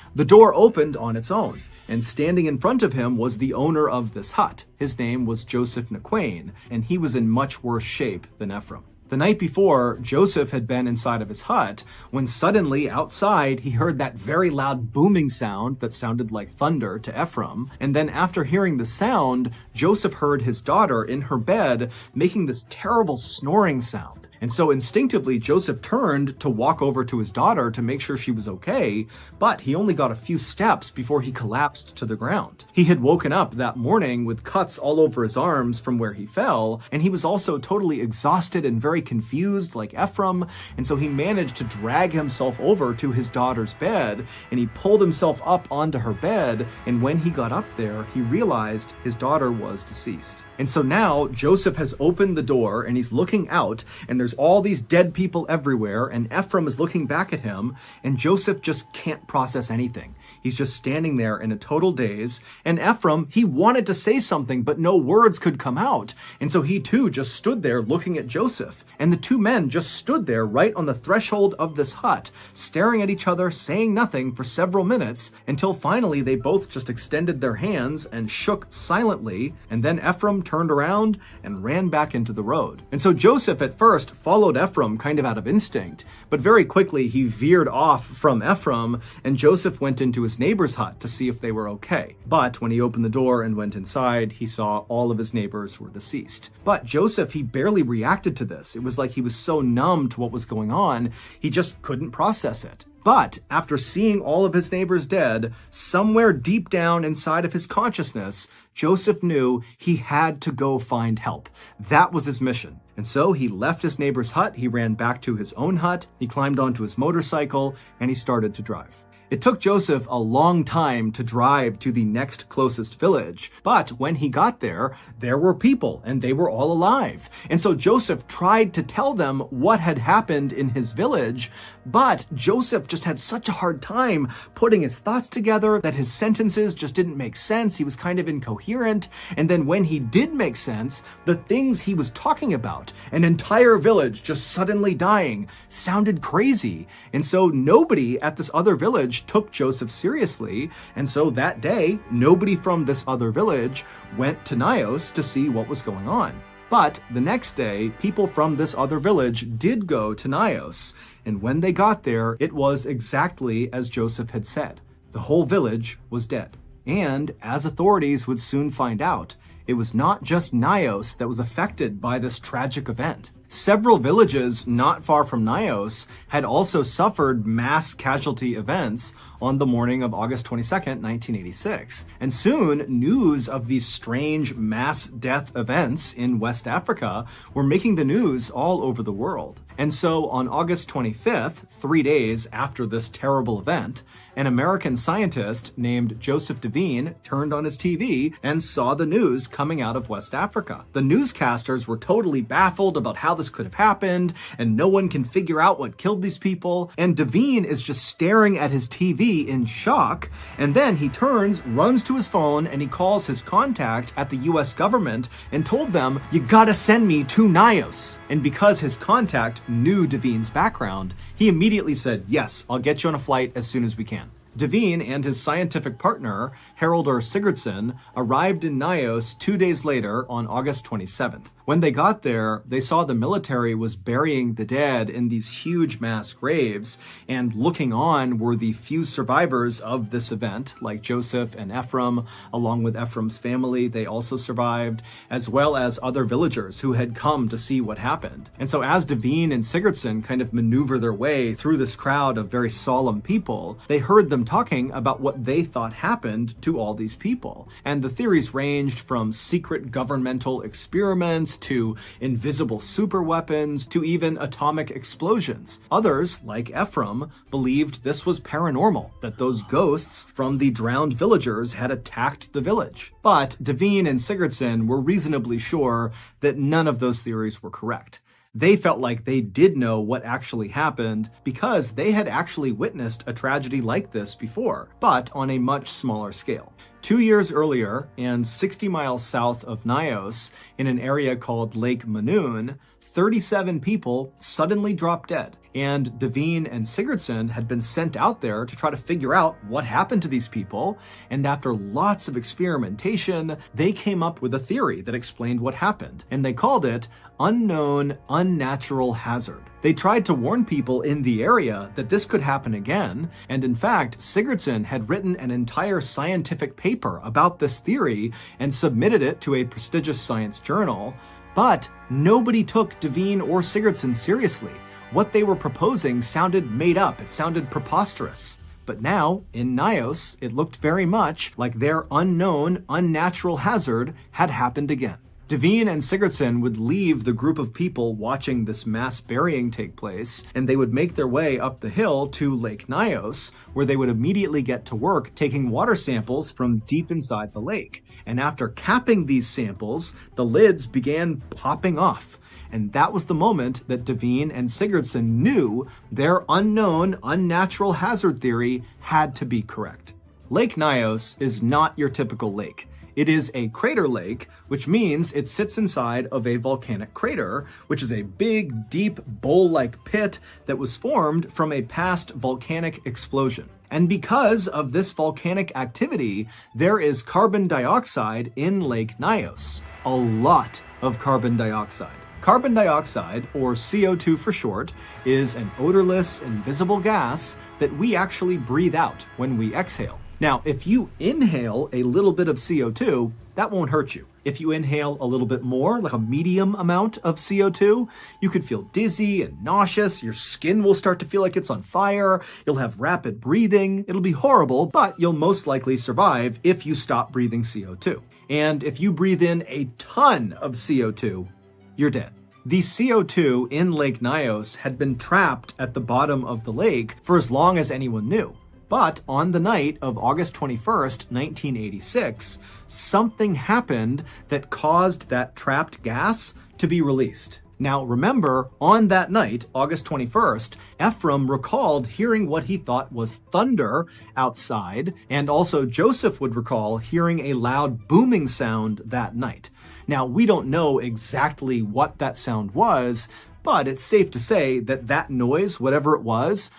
opened on its own. And standing in front of him was the owner of this hut. His name was Joseph Nequain, and he was in much worse shape than Ephraim. The night before, Joseph had been inside of his hut when suddenly outside he heard that very loud booming sound that sounded like thunder to Ephraim. And then after hearing the sound, Joseph heard his daughter in her bed making this terrible snoring sound. And so instinctively, Joseph turned to walk over to his daughter to make sure she was okay, but he only got a few steps before he collapsed to the ground. He had woken up that morning with cuts all over his arms from where he fell, and he was also totally exhausted and very confused like Ephraim, and so he managed to drag himself over to his daughter's bed, and he pulled himself up onto her bed, and when he got up there, he realized his daughter was deceased. And so now Joseph has opened the door and he's looking out, and there's all these dead people everywhere, and Ephraim is looking back at him, and Joseph just can't process anything. He's just standing there in a total daze, and Ephraim, he wanted to say something, but no words could come out, and so he too just stood there looking at Joseph, and the two men just stood there right on the threshold of this hut, staring at each other, saying nothing for several minutes, until finally they both just extended their hands and shook silently, and then Ephraim turned around and ran back into the road. And so Joseph at first followed Ephraim kind of out of instinct, but very quickly he veered off from Ephraim, and Joseph went into his neighbor's hut to see if they were okay. But when he opened the door and went inside, he saw all of his neighbors were deceased. But Joseph, he barely reacted to this. It was like he was so numb to what was going on, he just couldn't process it. But after seeing all of his neighbors dead, somewhere deep down inside of his consciousness, Joseph knew he had to go find help. That was his mission. And so he left his neighbor's hut, he ran back to his own hut, he climbed onto his motorcycle, and he started to drive. It took Joseph a long time to drive to the next closest village, but when he got there were people, and they were all alive. And so Joseph tried to tell them what had happened in his village, but Joseph just had such a hard time putting his thoughts together that his sentences just didn't make sense. He was kind of incoherent, and then when he did make sense, the things he was talking about, an entire village just suddenly dying, sounded crazy. And so nobody at this other village took Joseph seriously, and so that day, nobody from this other village went to Nios to see what was going on. But the next day, people from this other village did go to Nios, and when they got there, it was exactly as Joseph had said. The whole village was dead. And as authorities would soon find out, it was not just Nios that was affected by this tragic event. Several villages not far from Nios had also suffered mass casualty events on the morning of August 22nd, 1986. And soon, news of these strange mass death events in West Africa were making the news all over the world. And so on August 25th, 3 days after this terrible event, an American scientist named Joseph Devine turned on his TV and saw the news coming out of West Africa. The newscasters were totally baffled about how this could have happened, and no one can figure out what killed these people. And Devine is just staring at his TV in shock, and then he turns, runs to his phone, and he calls his contact at the US government and told them, "You gotta send me to Nios." And because his contact knew Devine's background, he immediately said, "Yes, I'll get you on a flight as soon as we can." Devine and his scientific partner, Haraldur Sigurdsson, arrived in Nios 2 days later on August 27th. When they got there, they saw the military was burying the dead in these huge mass graves, and looking on were the few survivors of this event, like Joseph and Ephraim. Along with Ephraim's family, they also survived, as well as other villagers who had come to see what happened. And so as Devine and Sigurdsson kind of maneuver their way through this crowd of very solemn people, they heard them talking about what they thought happened to all these people. And the theories ranged from secret governmental experiments to invisible superweapons to even atomic explosions. Others, like Ephraim, believed this was paranormal, that those ghosts from the drowned villagers had attacked the village. But Devine and Sigurdsson were reasonably sure that none of those theories were correct. They felt like they did know what actually happened because they had actually witnessed a tragedy like this before, but on a much smaller scale. 2 years earlier, and 60 miles south of Nios, in an area called Lake Manoon, 37 people suddenly dropped dead. And Devine and Sigurdsson had been sent out there to try to figure out what happened to these people. And after lots of experimentation, they came up with a theory that explained what happened. And they called it unknown unnatural hazard. They tried to warn people in the area that this could happen again. And in fact, Sigurdsson had written an entire scientific paper about this theory and submitted it to a prestigious science journal. But nobody took Devine or Sigurdsson seriously. What they were proposing sounded made up. It sounded preposterous. But now, in Nios, it looked very much like their unknown, unnatural hazard had happened again. Devine and Sigurdsson would leave the group of people watching this mass burying take place, and they would make their way up the hill to Lake Nios, where they would immediately get to work taking water samples from deep inside the lake. And after capping these samples, the lids began popping off. And that was the moment that Devine and Sigurdsson knew their unknown, unnatural hazard theory had to be correct. Lake Nios is not your typical lake. It is a crater lake, which means it sits inside of a volcanic crater, which is a big, deep, bowl-like pit that was formed from a past volcanic explosion. And because of this volcanic activity, there is carbon dioxide in Lake Nios. A lot of carbon dioxide. Carbon dioxide, or CO2 for short, is an odorless, invisible gas that we actually breathe out when we exhale. Now, if you inhale a little bit of CO2, that won't hurt you. If you inhale a little bit more, like a medium amount of CO2, you could feel dizzy and nauseous. Your skin will start to feel like it's on fire. You'll have rapid breathing. It'll be horrible, but you'll most likely survive if you stop breathing CO2. And if you breathe in a ton of CO2, you're dead. The CO2 in Lake Nios had been trapped at the bottom of the lake for as long as anyone knew. But on the night of August 21st, 1986, something happened that caused that trapped gas to be released. Now remember, on that night, August 21st, Ephraim recalled hearing what he thought was thunder outside, and also Joseph would recall hearing a loud booming sound that night. Now, we don't know exactly what that sound was, but it's safe to say that that noise, whatever it was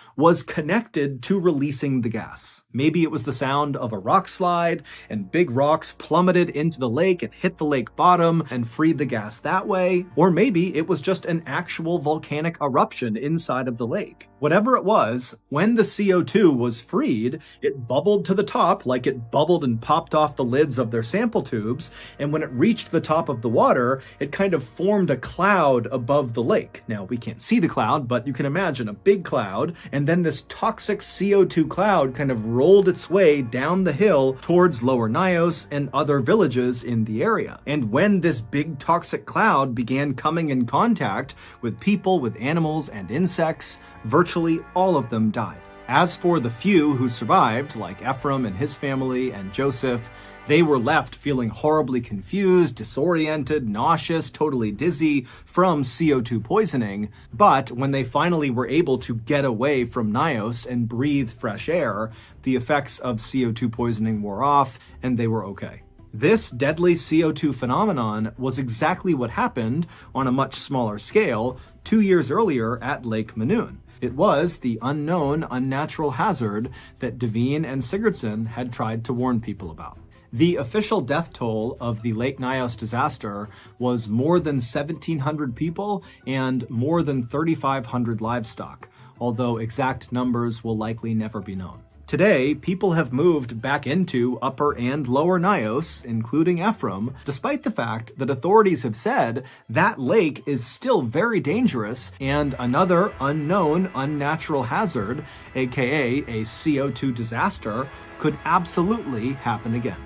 connected to releasing the gas. Maybe it was the sound of a rock slide and big rocks plummeted into the lake and hit the lake bottom and freed the gas that way. Or maybe it was just an actual volcanic eruption inside of the lake. Whatever it was, when the CO2 was freed, it bubbled to the top like it bubbled and popped off the lids of their sample tubes. And when it reached the top of the water, it kind of formed a cloud above the lake. Now, we can't see the cloud, but you can imagine a big cloud, and then this toxic CO2 cloud kind of rolled its way down the hill towards Lower Nios and other villages in the area. And when this big toxic cloud began coming in contact with people, with animals, and insects, virtually all of them died. As for the few who survived, like Ephraim and his family and Joseph, they were left feeling horribly confused, disoriented, nauseous, totally dizzy from CO2 poisoning. But when they finally were able to get away from Nios and breathe fresh air, the effects of CO2 poisoning wore off and they were okay. This deadly CO2 phenomenon was exactly what happened on a much smaller scale 2 years earlier at Lake Manoon. It was the unknown, unnatural hazard that Devine and Sigurdsson had tried to warn people about. The official death toll of the Lake Nios disaster was more than 1,700 people and more than 3,500 livestock, although exact numbers will likely never be known. Today, people have moved back into Upper and Lower Nios, including Ephraim, despite the fact that authorities have said that lake is still very dangerous and another unknown unnatural hazard, aka a CO2 disaster, could absolutely happen again.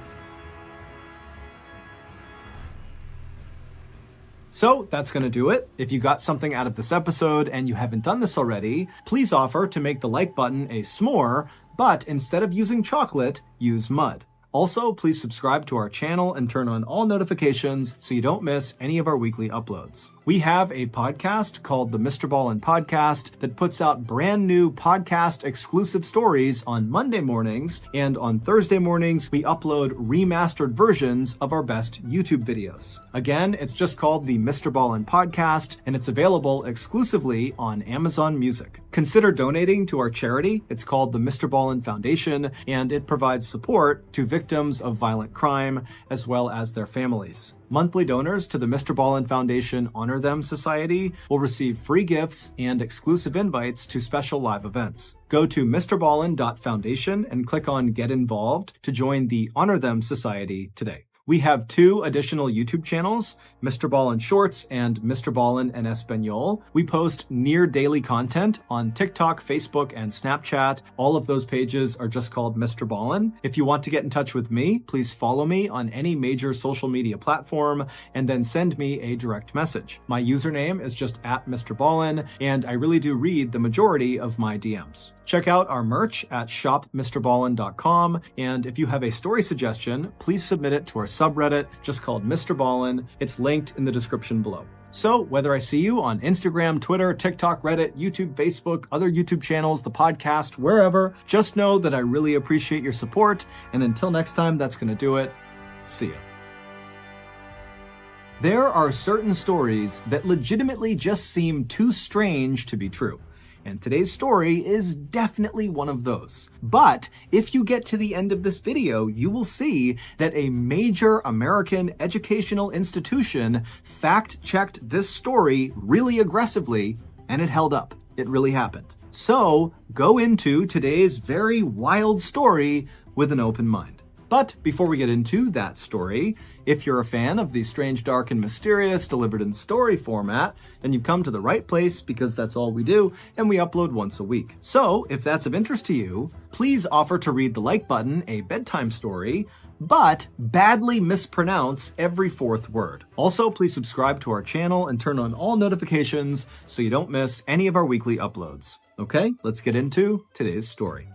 So that's going to do it. If you got something out of this episode and you haven't done this already, please offer to make the like button a s'more, but instead of using chocolate, use mud. Also, please subscribe to our channel and turn on all notifications so you don't miss any of our weekly uploads. We have a podcast called the MrBallen Podcast that puts out brand new podcast exclusive stories on Monday mornings, and on Thursday mornings, we upload remastered versions of our best YouTube videos. Again, it's just called the MrBallen Podcast, and it's available exclusively on Amazon Music. Consider donating to our charity. It's called the MrBallen Foundation, and it provides support to victims of violent crime as well as their families. Monthly donors to the MrBallen Foundation Honor Them Society will receive free gifts and exclusive invites to special live events. Go to MrBallen.Foundation and click on Get Involved to join the Honor Them Society today. We have 2 additional YouTube channels, MrBallen Shorts and MrBallen en Español. We post near daily content on TikTok, Facebook, and Snapchat. All of those pages are just called MrBallen. If you want to get in touch with me, please follow me on any major social media platform and then send me a direct message. My username is just @MrBallen, and I really do read the majority of my DMs. Check out our merch at shopmrballen.com, and if you have a story suggestion, please submit it to our subreddit just called MrBallen. It's linked in the description below. So whether I see you on Instagram, Twitter, TikTok, Reddit, YouTube, Facebook, other YouTube channels, the podcast, wherever, just know that I really appreciate your support, and until next time, that's going to do it. See ya. There are certain stories that legitimately just seem too strange to be true. And today's story is definitely one of those. But if you get to the end of this video, you will see that a major American educational institution fact-checked this story really aggressively, and it held up. It really happened. So go into today's very wild story with an open mind. But before we get into that story, if you're a fan of the strange, dark, and mysterious delivered in story format, then you've come to the right place, because that's all we do, and we upload once a week. So if that's of interest to you, please offer to read the like button a bedtime story, but badly mispronounce every 4th word. Also, please subscribe to our channel and turn on all notifications so you don't miss any of our weekly uploads. Okay, let's get into today's story.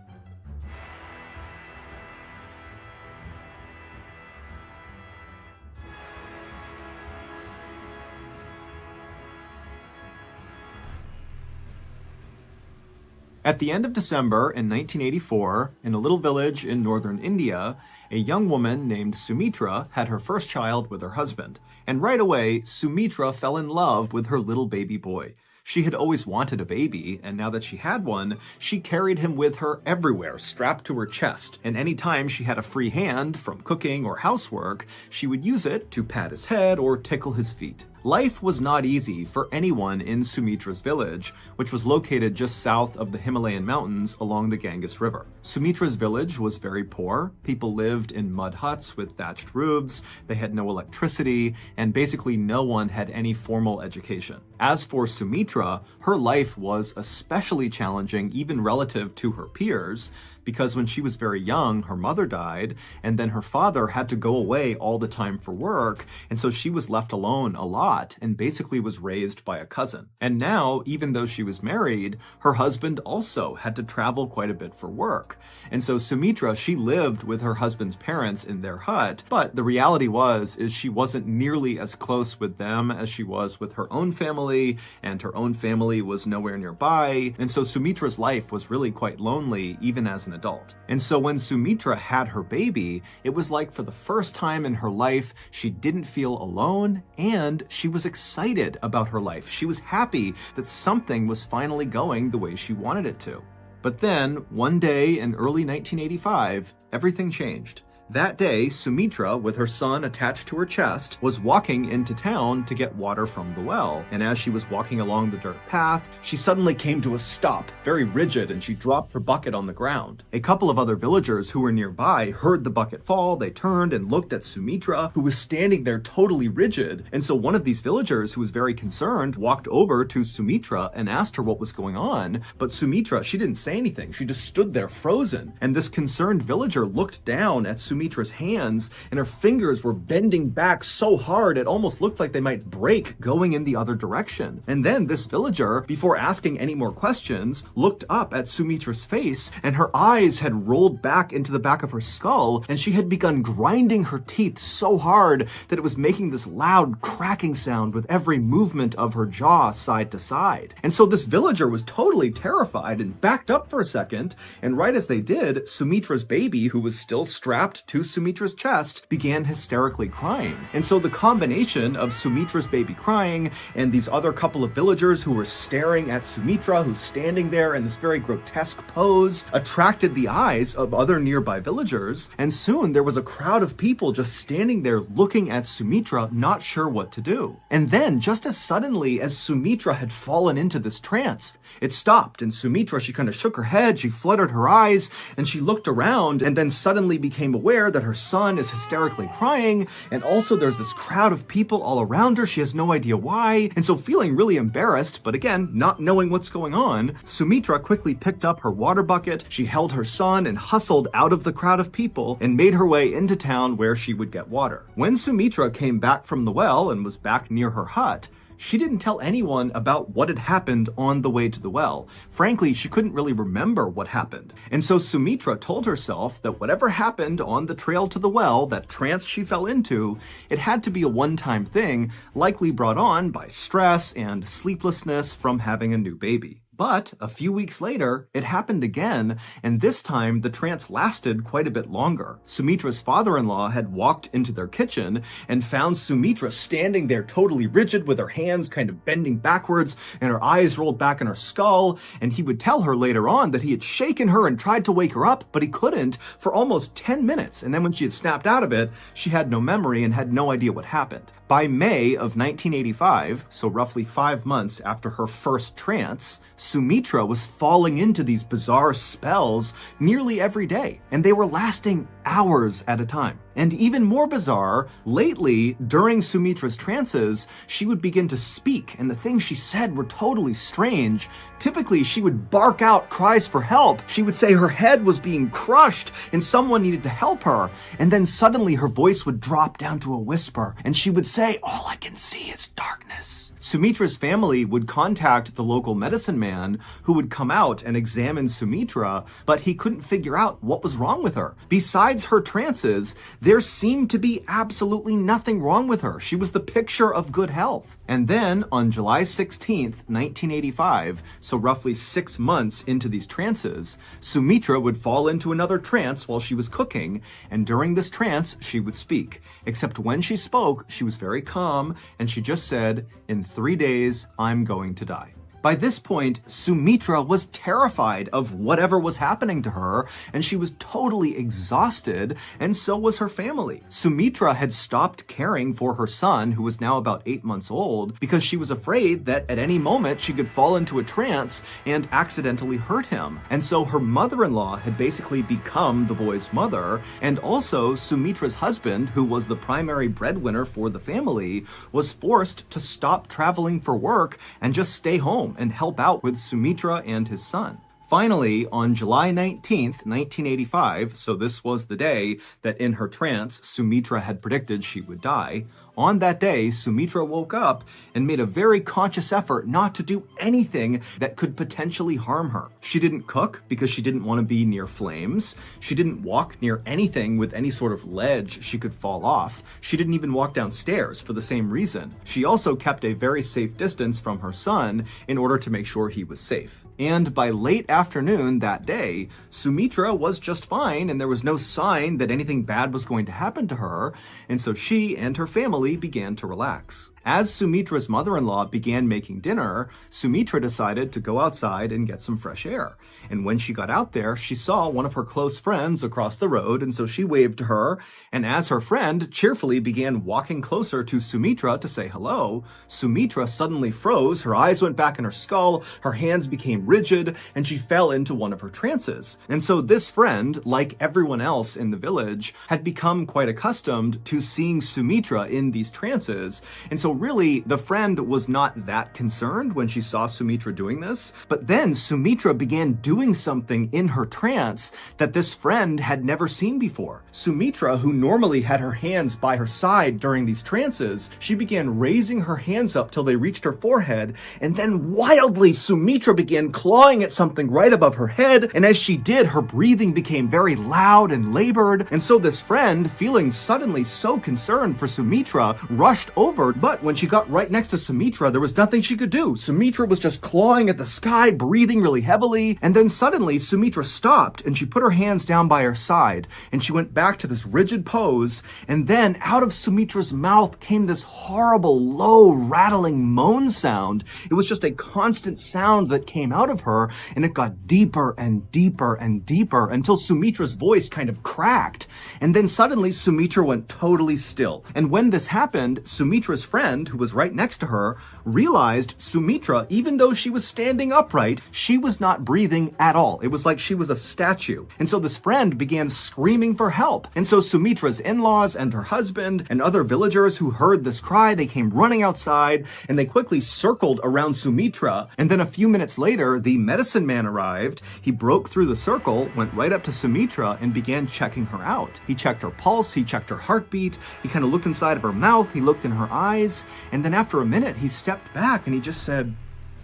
At the end of December in 1984, in a little village in northern India, a young woman named Sumitra had her first child with her husband. And right away, Sumitra fell in love with her little baby boy. She had always wanted a baby, and now that she had one, she carried him with her everywhere, strapped to her chest. And any time she had a free hand from cooking or housework, she would use it to pat his head or tickle his feet. Life was not easy for anyone in Sumitra's village, which was located just south of the Himalayan mountains along the Ganges River. Sumitra's village was very poor. People lived in mud huts with thatched roofs, they had no electricity, and basically no one had any formal education. As for Sumitra, her life was especially challenging even relative to her peers, because when she was very young, her mother died, and then her father had to go away all the time for work, and so she was left alone a lot and basically was raised by a cousin. And now, even though she was married, her husband also had to travel quite a bit for work. And so Sumitra, she lived with her husband's parents in their hut, but the reality is she wasn't nearly as close with them as she was with her own family, and her own family was nowhere nearby, and so Sumitra's life was really quite lonely even as an adult. And so when Sumitra had her baby, it was like for the first time in her life, she didn't feel alone, and she was excited about her life. She was happy that something was finally going the way she wanted it to. But then, one day in early 1985, everything changed. That day, Sumitra, with her son attached to her chest, was walking into town to get water from the well. And as she was walking along the dirt path, she suddenly came to a stop, very rigid, and she dropped her bucket on the ground. A couple of other villagers who were nearby heard the bucket fall. They turned and looked at Sumitra, who was standing there totally rigid. And so one of these villagers, who was very concerned, walked over to Sumitra and asked her what was going on. But Sumitra, she didn't say anything. She just stood there frozen. And this concerned villager looked down at Sumitra Sumitra's hands, and her fingers were bending back so hard it almost looked like they might break going in the other direction. And then this villager, before asking any more questions, looked up at Sumitra's face, and her eyes had rolled back into the back of her skull, and she had begun grinding her teeth so hard that it was making this loud cracking sound with every movement of her jaw side to side. And so this villager was totally terrified and backed up for a second, and right as they did, Sumitra's baby, who was still strapped to Sumitra's chest, began hysterically crying. And so the combination of Sumitra's baby crying and these other couple of villagers who were staring at Sumitra, who's standing there in this very grotesque pose, attracted the eyes of other nearby villagers, and soon there was a crowd of people just standing there looking at Sumitra, not sure what to do. And then, just as suddenly as Sumitra had fallen into this trance, it stopped, and Sumitra, she kind of shook her head, she fluttered her eyes, and she looked around, and then suddenly became aware that her son is hysterically crying, and also there's this crowd of people all around her. She has no idea why, and so feeling really embarrassed, but again, not knowing what's going on, Sumitra quickly picked up her water bucket, she held her son and hustled out of the crowd of people and made her way into town where she would get water. When Sumitra came back from the well and was back near her hut, she didn't tell anyone about what had happened on the way to the well. Frankly, she couldn't really remember what happened. And so Sumitra told herself that whatever happened on the trail to the well, that trance she fell into, it had to be a one-time thing, likely brought on by stress and sleeplessness from having a new baby. But a few weeks later, it happened again, and this time the trance lasted quite a bit longer. Sumitra's father-in-law had walked into their kitchen and found Sumitra standing there totally rigid with her hands kind of bending backwards and her eyes rolled back in her skull, and he would tell her later on that he had shaken her and tried to wake her up, but he couldn't for almost 10 minutes, and then when she had snapped out of it, she had no memory and had no idea what happened. By May of 1985, so roughly 5 months after her first trance, Sumitra was falling into these bizarre spells nearly every day, and they were lasting hours at a time. And even more bizarre, lately, during Sumitra's trances, she would begin to speak, and the things she said were totally strange. Typically, she would bark out cries for help. She would say her head was being crushed and someone needed to help her. And then suddenly her voice would drop down to a whisper, and she would say, "All I can see is darkness." Sumitra's family would contact the local medicine man who would come out and examine Sumitra, but he couldn't figure out what was wrong with her. Besides her trances, there seemed to be absolutely nothing wrong with her. She was the picture of good health. And then on July 16th, 1985, so roughly 6 months into these trances, Sumitra would fall into another trance while she was cooking, and during this trance, she would speak. Except when she spoke, she was very calm, and she just said, "In 3 days, I'm going to die." By this point, Sumitra was terrified of whatever was happening to her, and she was totally exhausted, and so was her family. Sumitra had stopped caring for her son, who was now about 8 months old, because she was afraid that at any moment she could fall into a trance and accidentally hurt him. And so her mother-in-law had basically become the boy's mother, and also Sumitra's husband, who was the primary breadwinner for the family, was forced to stop traveling for work and just stay home and help out with Sumitra and his son. Finally, on July 19th, 1985, so this was the day that in her trance, Sumitra had predicted she would die, on that day, Sumitra woke up and made a very conscious effort not to do anything that could potentially harm her. She didn't cook because she didn't want to be near flames. She didn't walk near anything with any sort of ledge she could fall off. She didn't even walk downstairs for the same reason. She also kept a very safe distance from her son in order to make sure he was safe. And by late afternoon that day, Sumitra was just fine and there was no sign that anything bad was going to happen to her, and so she and her family began to relax. As Sumitra's mother-in-law began making dinner, Sumitra decided to go outside and get some fresh air. And when she got out there, she saw one of her close friends across the road, and so she waved to her, and as her friend cheerfully began walking closer to Sumitra to say hello, Sumitra suddenly froze, her eyes went back in her skull, her hands became rigid, and she fell into one of her trances. And so this friend, like everyone else in the village, had become quite accustomed to seeing Sumitra in these trances, and so really, the friend was not that concerned when she saw Sumitra doing this. But then Sumitra began doing something in her trance that this friend had never seen before. Sumitra, who normally had her hands by her side during these trances, she began raising her hands up till they reached her forehead, and then wildly Sumitra began clawing at something right above her head, and as she did, her breathing became very loud and labored, and so this friend, feeling suddenly so concerned for Sumitra, rushed over, but when she got right next to Sumitra, there was nothing she could do. Sumitra was just clawing at the sky, breathing really heavily, and then suddenly Sumitra stopped, and she put her hands down by her side, and she went back to this rigid pose, and then out of Sumitra's mouth came this horrible, low, rattling moan sound. It was just a constant sound that came out of her, and it got deeper and deeper and deeper until Sumitra's voice kind of cracked. And then suddenly Sumitra went totally still. And when this happened, Sumitra's friend, who was right next to her, realized Sumitra, even though she was standing upright, she was not breathing at all. It was like she was a statue. And so this friend began screaming for help. And so Sumitra's in-laws and her husband and other villagers who heard this cry, they came running outside and they quickly circled around Sumitra. And then a few minutes later, the medicine man arrived. He broke through the circle, went right up to Sumitra and began checking her out. He checked her pulse, he checked her heartbeat, he kind of looked inside of her mouth, he looked in her eyes, and then after a minute, he stepped back and he just said,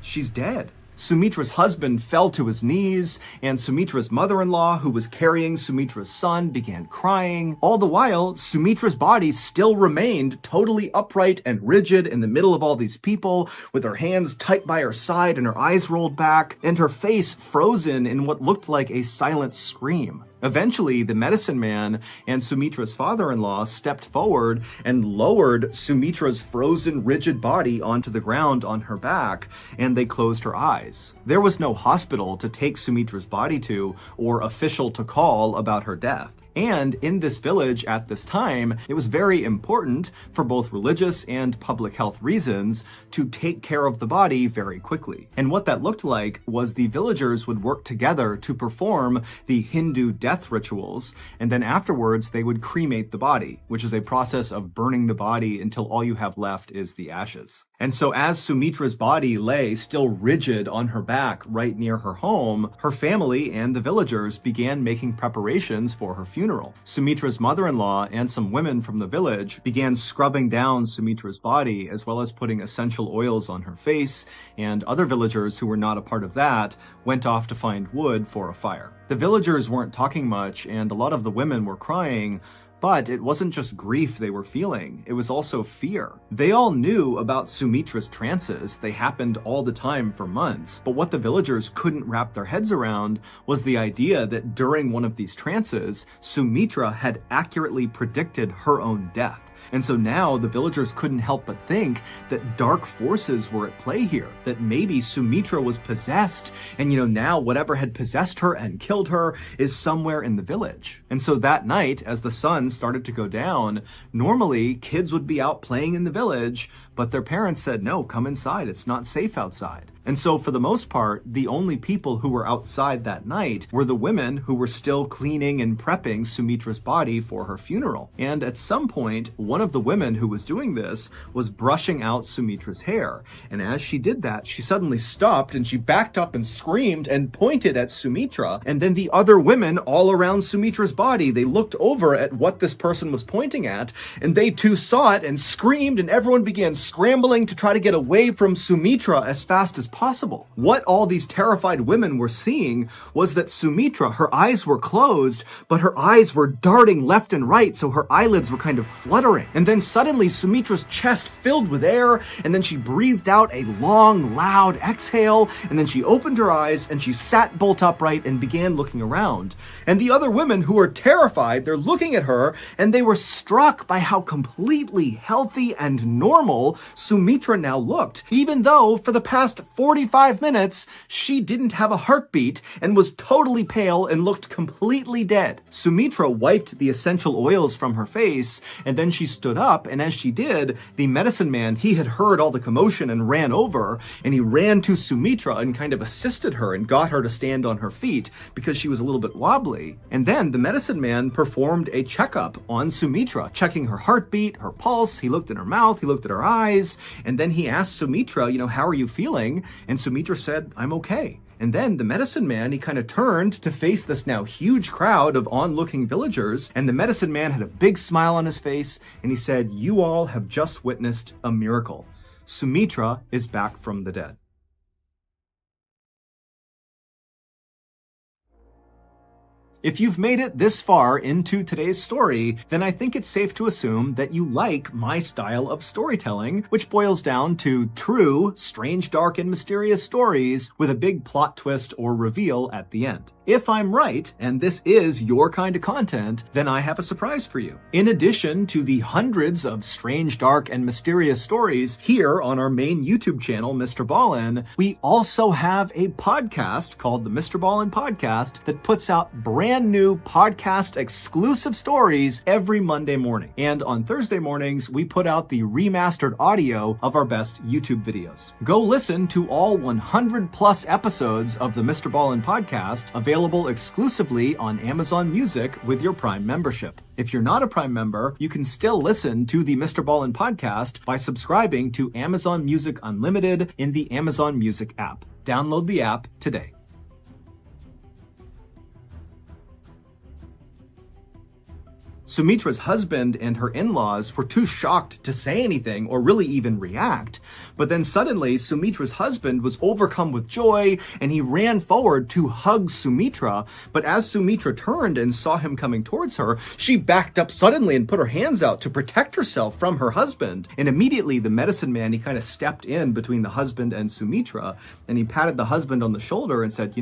"She's dead." Sumitra's husband fell to his knees, and Sumitra's mother-in-law, who was carrying Sumitra's son, began crying. All the while, Sumitra's body still remained totally upright and rigid in the middle of all these people, with her hands tight by her side and her eyes rolled back, and her face frozen in what looked like a silent scream. Eventually, the medicine man and Sumitra's father-in-law stepped forward and lowered Sumitra's frozen, rigid body onto the ground on her back, and they closed her eyes. There was no hospital to take Sumitra's body to or official to call about her death. And in this village at this time, it was very important for both religious and public health reasons to take care of the body very quickly. And what that looked like was the villagers would work together to perform the Hindu death rituals, and then afterwards they would cremate the body, which is a process of burning the body until all you have left is the ashes. And so as Sumitra's body lay still rigid on her back right near her home, her family and the villagers began making preparations for her funeral. Sumitra's mother-in-law and some women from the village began scrubbing down Sumitra's body, as well as putting essential oils on her face, and other villagers who were not a part of that went off to find wood for a fire. The villagers weren't talking much, and a lot of the women were crying, but it wasn't just grief they were feeling, it was also fear. They all knew about Sumitra's trances, they happened all the time for months, but what the villagers couldn't wrap their heads around was the idea that during one of these trances, Sumitra had accurately predicted her own death. And so now the villagers couldn't help but think that dark forces were at play here, that maybe Sumitra was possessed, and now whatever had possessed her and killed her is somewhere in the village. And so that night, as the sun started to go down, normally kids would be out playing in the village, but their parents said, "No, come inside, it's not safe outside." And so for the most part, the only people who were outside that night were the women who were still cleaning and prepping Sumitra's body for her funeral. And at some point, one of the women who was doing this was brushing out Sumitra's hair. And as she did that, she suddenly stopped and she backed up and screamed and pointed at Sumitra. And then the other women all around Sumitra's body, they looked over at what this person was pointing at, and they too saw it and screamed, and everyone began scrambling to try to get away from Sumitra as fast as possible. What all these terrified women were seeing was that Sumitra, her eyes were closed, but her eyes were darting left and right, so her eyelids were kind of fluttering. And then suddenly Sumitra's chest filled with air, and then she breathed out a long, loud exhale, and then she opened her eyes and she sat bolt upright and began looking around. And the other women who were terrified, they're looking at her, and they were struck by how completely healthy and normal Sumitra now looked, even though for the past 45 minutes, she didn't have a heartbeat and was totally pale and looked completely dead. Sumitra wiped the essential oils from her face, and then she stood up, and as she did, the medicine man, he had heard all the commotion and ran over, and he ran to Sumitra and kind of assisted her and got her to stand on her feet because she was a little bit wobbly. And then the medicine man performed a checkup on Sumitra, checking her heartbeat, her pulse. He looked in her mouth, he looked at her eyes, and then he asked Sumitra, how are you feeling? And Sumitra said, I'm okay. And then the medicine man, he kind of turned to face this now huge crowd of onlooking villagers, and the medicine man had a big smile on his face, and he said, you all have just witnessed a miracle. Sumitra is back from the dead. If you've made it this far into today's story, then I think it's safe to assume that you like my style of storytelling, which boils down to true, strange, dark, and mysterious stories with a big plot twist or reveal at the end. If I'm right, and this is your kind of content, then I have a surprise for you. In addition to the hundreds of strange, dark, and mysterious stories here on our main YouTube channel, MrBallen, we also have a podcast called the MrBallen Podcast that puts out brand new podcast exclusive stories every Monday morning. And on Thursday mornings, we put out the remastered audio of our best YouTube videos. Go listen to all 100 plus episodes of the MrBallen Podcast, available exclusively on Amazon Music with your Prime membership. If you're not a Prime member, you can still listen to the MrBallen Podcast by subscribing to Amazon Music Unlimited in the Amazon Music app. Download the app today. Sumitra's husband and her in-laws were too shocked to say anything or really even react. But then suddenly, Sumitra's husband was overcome with joy and he ran forward to hug Sumitra. But as Sumitra turned and saw him coming towards her, she backed up suddenly and put her hands out to protect herself from her husband. And immediately the medicine man, he kind of stepped in between the husband and Sumitra, and he patted the husband on the shoulder and said,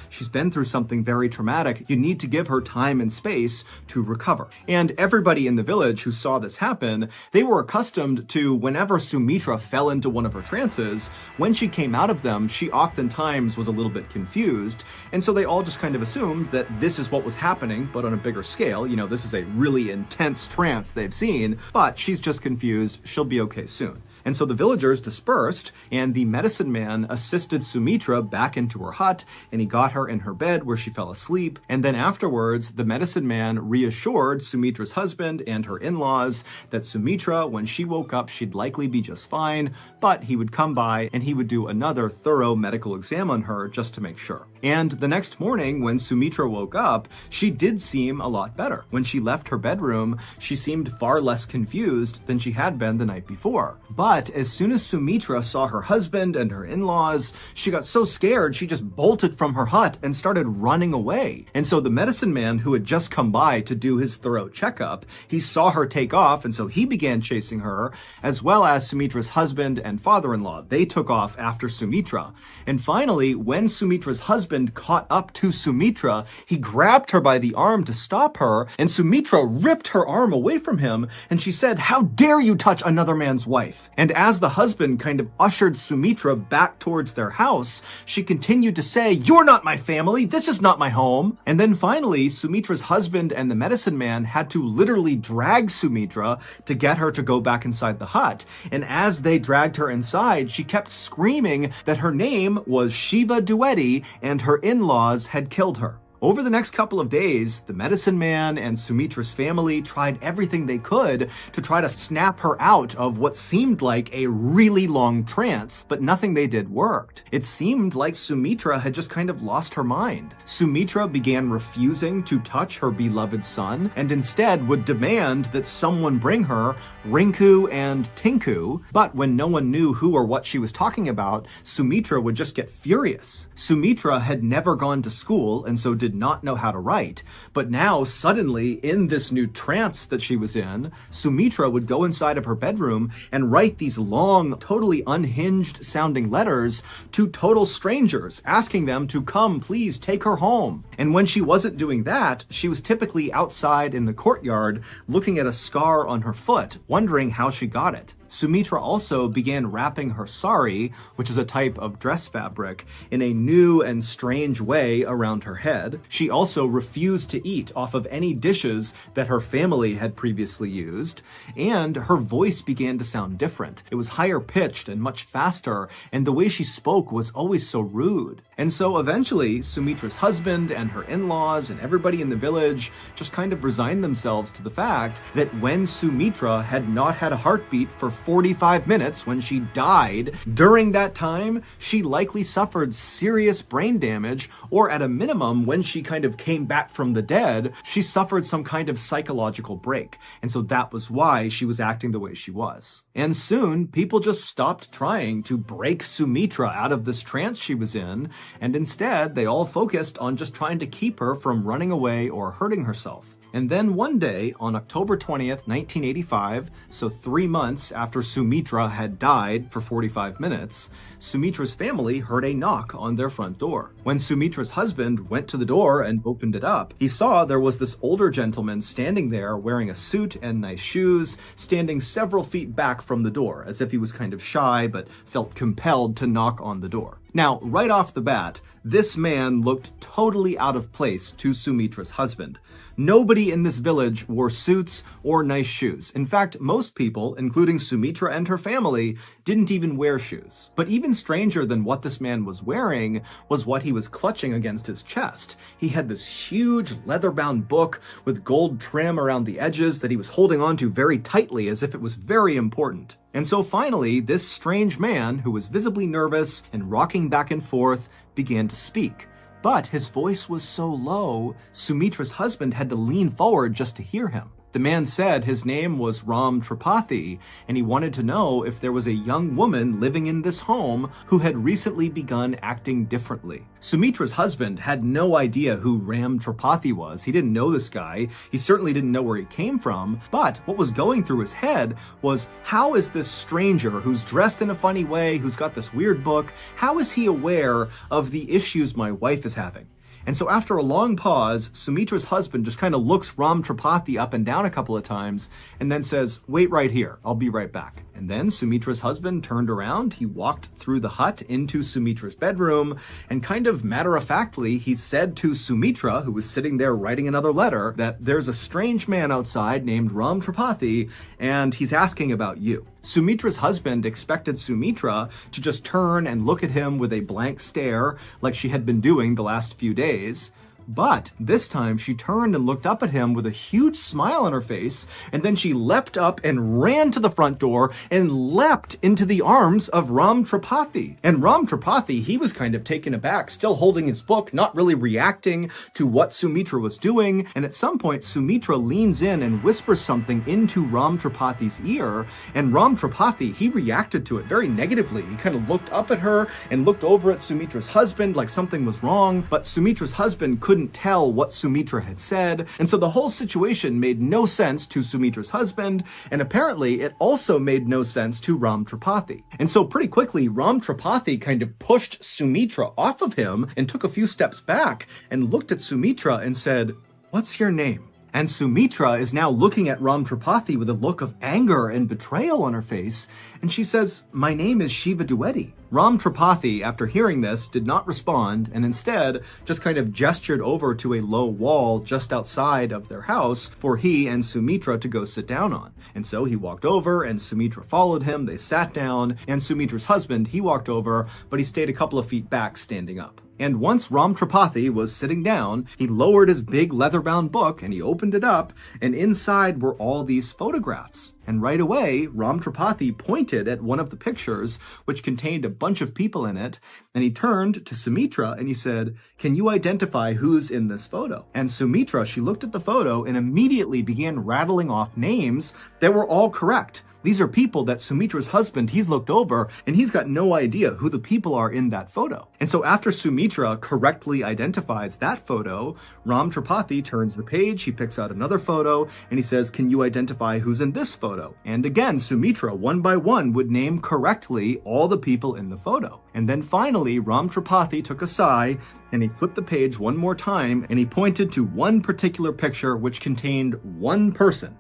she's been through something very traumatic. You need to give her time and space to recover. And everybody in the village who saw this happen, they were accustomed to whenever Sumitra fell into one of her trances, when she came out of them, she oftentimes was a little bit confused. And so they all just kind of assumed that this is what was happening, but on a bigger scale. This is a really intense trance they've seen, but she's just confused. She'll be okay soon. And so the villagers dispersed, and the medicine man assisted Sumitra back into her hut, and he got her in her bed where she fell asleep. And then afterwards, the medicine man reassured Sumitra's husband and her in-laws that Sumitra, when she woke up, she'd likely be just fine, but he would come by and he would do another thorough medical exam on her just to make sure. And the next morning, when Sumitra woke up, she did seem a lot better. When she left her bedroom, she seemed far less confused than she had been the night before. But as soon as Sumitra saw her husband and her in-laws, she got so scared she just bolted from her hut and started running away. And so the medicine man, who had just come by to do his thorough checkup, he saw her take off, and so he began chasing her, as well as Sumitra's husband and father-in-law. They took off after Sumitra. And finally, when Sumitra's husband caught up to Sumitra, he grabbed her by the arm to stop her, and Sumitra ripped her arm away from him, and she said, "How dare you touch another man's wife?" And as the husband kind of ushered Sumitra back towards their house, she continued to say, "You're not my family. This is not my home." And then finally, Sumitra's husband and the medicine man had to literally drag Sumitra to get her to go back inside the hut. And as they dragged her inside, she kept screaming that her name was Shiva Duetti and her in-laws had killed her. Over the next couple of days, the medicine man and Sumitra's family tried everything they could to try to snap her out of what seemed like a really long trance, but nothing they did worked. It seemed like Sumitra had just kind of lost her mind. Sumitra began refusing to touch her beloved son, and instead would demand that someone bring her Rinku and Tinku. But when no one knew who or what she was talking about, Sumitra would just get furious. Sumitra had never gone to school, and so did not know how to write, but now suddenly in this new trance that she was in, Sumitra would go inside of her bedroom and write these long, totally unhinged sounding letters to total strangers, asking them to come, please take her home. And when she wasn't doing that, she was typically outside in the courtyard looking at a scar on her foot, wondering how she got it. Sumitra also began wrapping her sari, which is a type of dress fabric, in a new and strange way around her head. She also refused to eat off of any dishes that her family had previously used, and her voice began to sound different. It was higher pitched and much faster, and the way she spoke was always so rude. And so eventually, Sumitra's husband and her in-laws and everybody in the village just kind of resigned themselves to the fact that when Sumitra had not had a heartbeat for 45 minutes when she died, during that time, she likely suffered serious brain damage, or at a minimum, when she kind of came back from the dead, she suffered some kind of psychological break. And so that was why she was acting the way she was. And soon, people just stopped trying to break Sumitra out of this trance she was in, and instead, they all focused on just trying to keep her from running away or hurting herself. And then one day, on October 20th, 1985, so 3 months after Sumitra had died for 45 minutes, Sumitra's family heard a knock on their front door. When Sumitra's husband went to the door and opened it up, he saw there was this older gentleman standing there wearing a suit and nice shoes, standing several feet back from the door, as if he was kind of shy but felt compelled to knock on the door. Now, right off the bat, this man looked totally out of place to Sumitra's husband. Nobody in this village wore suits or nice shoes. In fact, most people, including Sumitra and her family, didn't even wear shoes. But even stranger than what this man was wearing was what he was clutching against his chest. He had this huge leather-bound book with gold trim around the edges that he was holding onto very tightly as if it was very important. And so finally, this strange man, who was visibly nervous and rocking back and forth, began to speak. But his voice was so low, Sumitra's husband had to lean forward just to hear him. The man said his name was Ram Tripathi, and he wanted to know if there was a young woman living in this home who had recently begun acting differently. Sumitra's husband had no idea who Ram Tripathi was. He didn't know this guy. He certainly didn't know where he came from. But what was going through his head was, how is this stranger who's dressed in a funny way, who's got this weird book, how is he aware of the issues my wife is having? And so after a long pause, Sumitra's husband just kind of looks Ram Tripathi up and down a couple of times and then says, "Wait right here, I'll be right back." And then Sumitra's husband turned around, he walked through the hut into Sumitra's bedroom, and kind of matter-of-factly, he said to Sumitra, who was sitting there writing another letter, that there's a strange man outside named Ram Tripathi, and he's asking about you. Sumitra's husband expected Sumitra to just turn and look at him with a blank stare, like she had been doing the last few days. But this time she turned and looked up at him with a huge smile on her face, and then she leapt up and ran to the front door and leapt into the arms of Ram Tripathi. And Ram Tripathi, he was kind of taken aback, still holding his book, not really reacting to what Sumitra was doing. And at some point, Sumitra leans in and whispers something into Ram Tripathi's ear, and Ram Tripathi, he reacted to it very negatively. He kind of looked up at her and looked over at Sumitra's husband like something was wrong, but Sumitra's husband couldn't tell what Sumitra had said, and so the whole situation made no sense to Sumitra's husband, and apparently it also made no sense to Ram Tripathi. And so pretty quickly, Ram Tripathi kind of pushed Sumitra off of him and took a few steps back and looked at Sumitra and said, "What's your name?" And Sumitra is now looking at Ram Tripathi with a look of anger and betrayal on her face, and she says, "My name is Shiva Dwivedi." Ram Tripathi, after hearing this, did not respond, and instead just kind of gestured over to a low wall just outside of their house for he and Sumitra to go sit down on. And so he walked over, and Sumitra followed him, they sat down, and Sumitra's husband, he walked over, but he stayed a couple of feet back standing up. And once Ram Tripathi was sitting down, he lowered his big leather-bound book and he opened it up, and inside were all these photographs. And right away, Ram Tripathi pointed at one of the pictures, which contained a bunch of people in it, and he turned to Sumitra and he said, "Can you identify who's in this photo?" And Sumitra, she looked at the photo and immediately began rattling off names that were all correct. These are people that Sumitra's husband, he's looked over, and he's got no idea who the people are in that photo. And so after Sumitra correctly identifies that photo, Ram Tripathi turns the page, he picks out another photo, and he says, "Can you identify who's in this photo?" And again, Sumitra, one by one, would name correctly all the people in the photo. And then finally, Ram Tripathi took a sigh, and he flipped the page one more time, and he pointed to one particular picture which contained one person.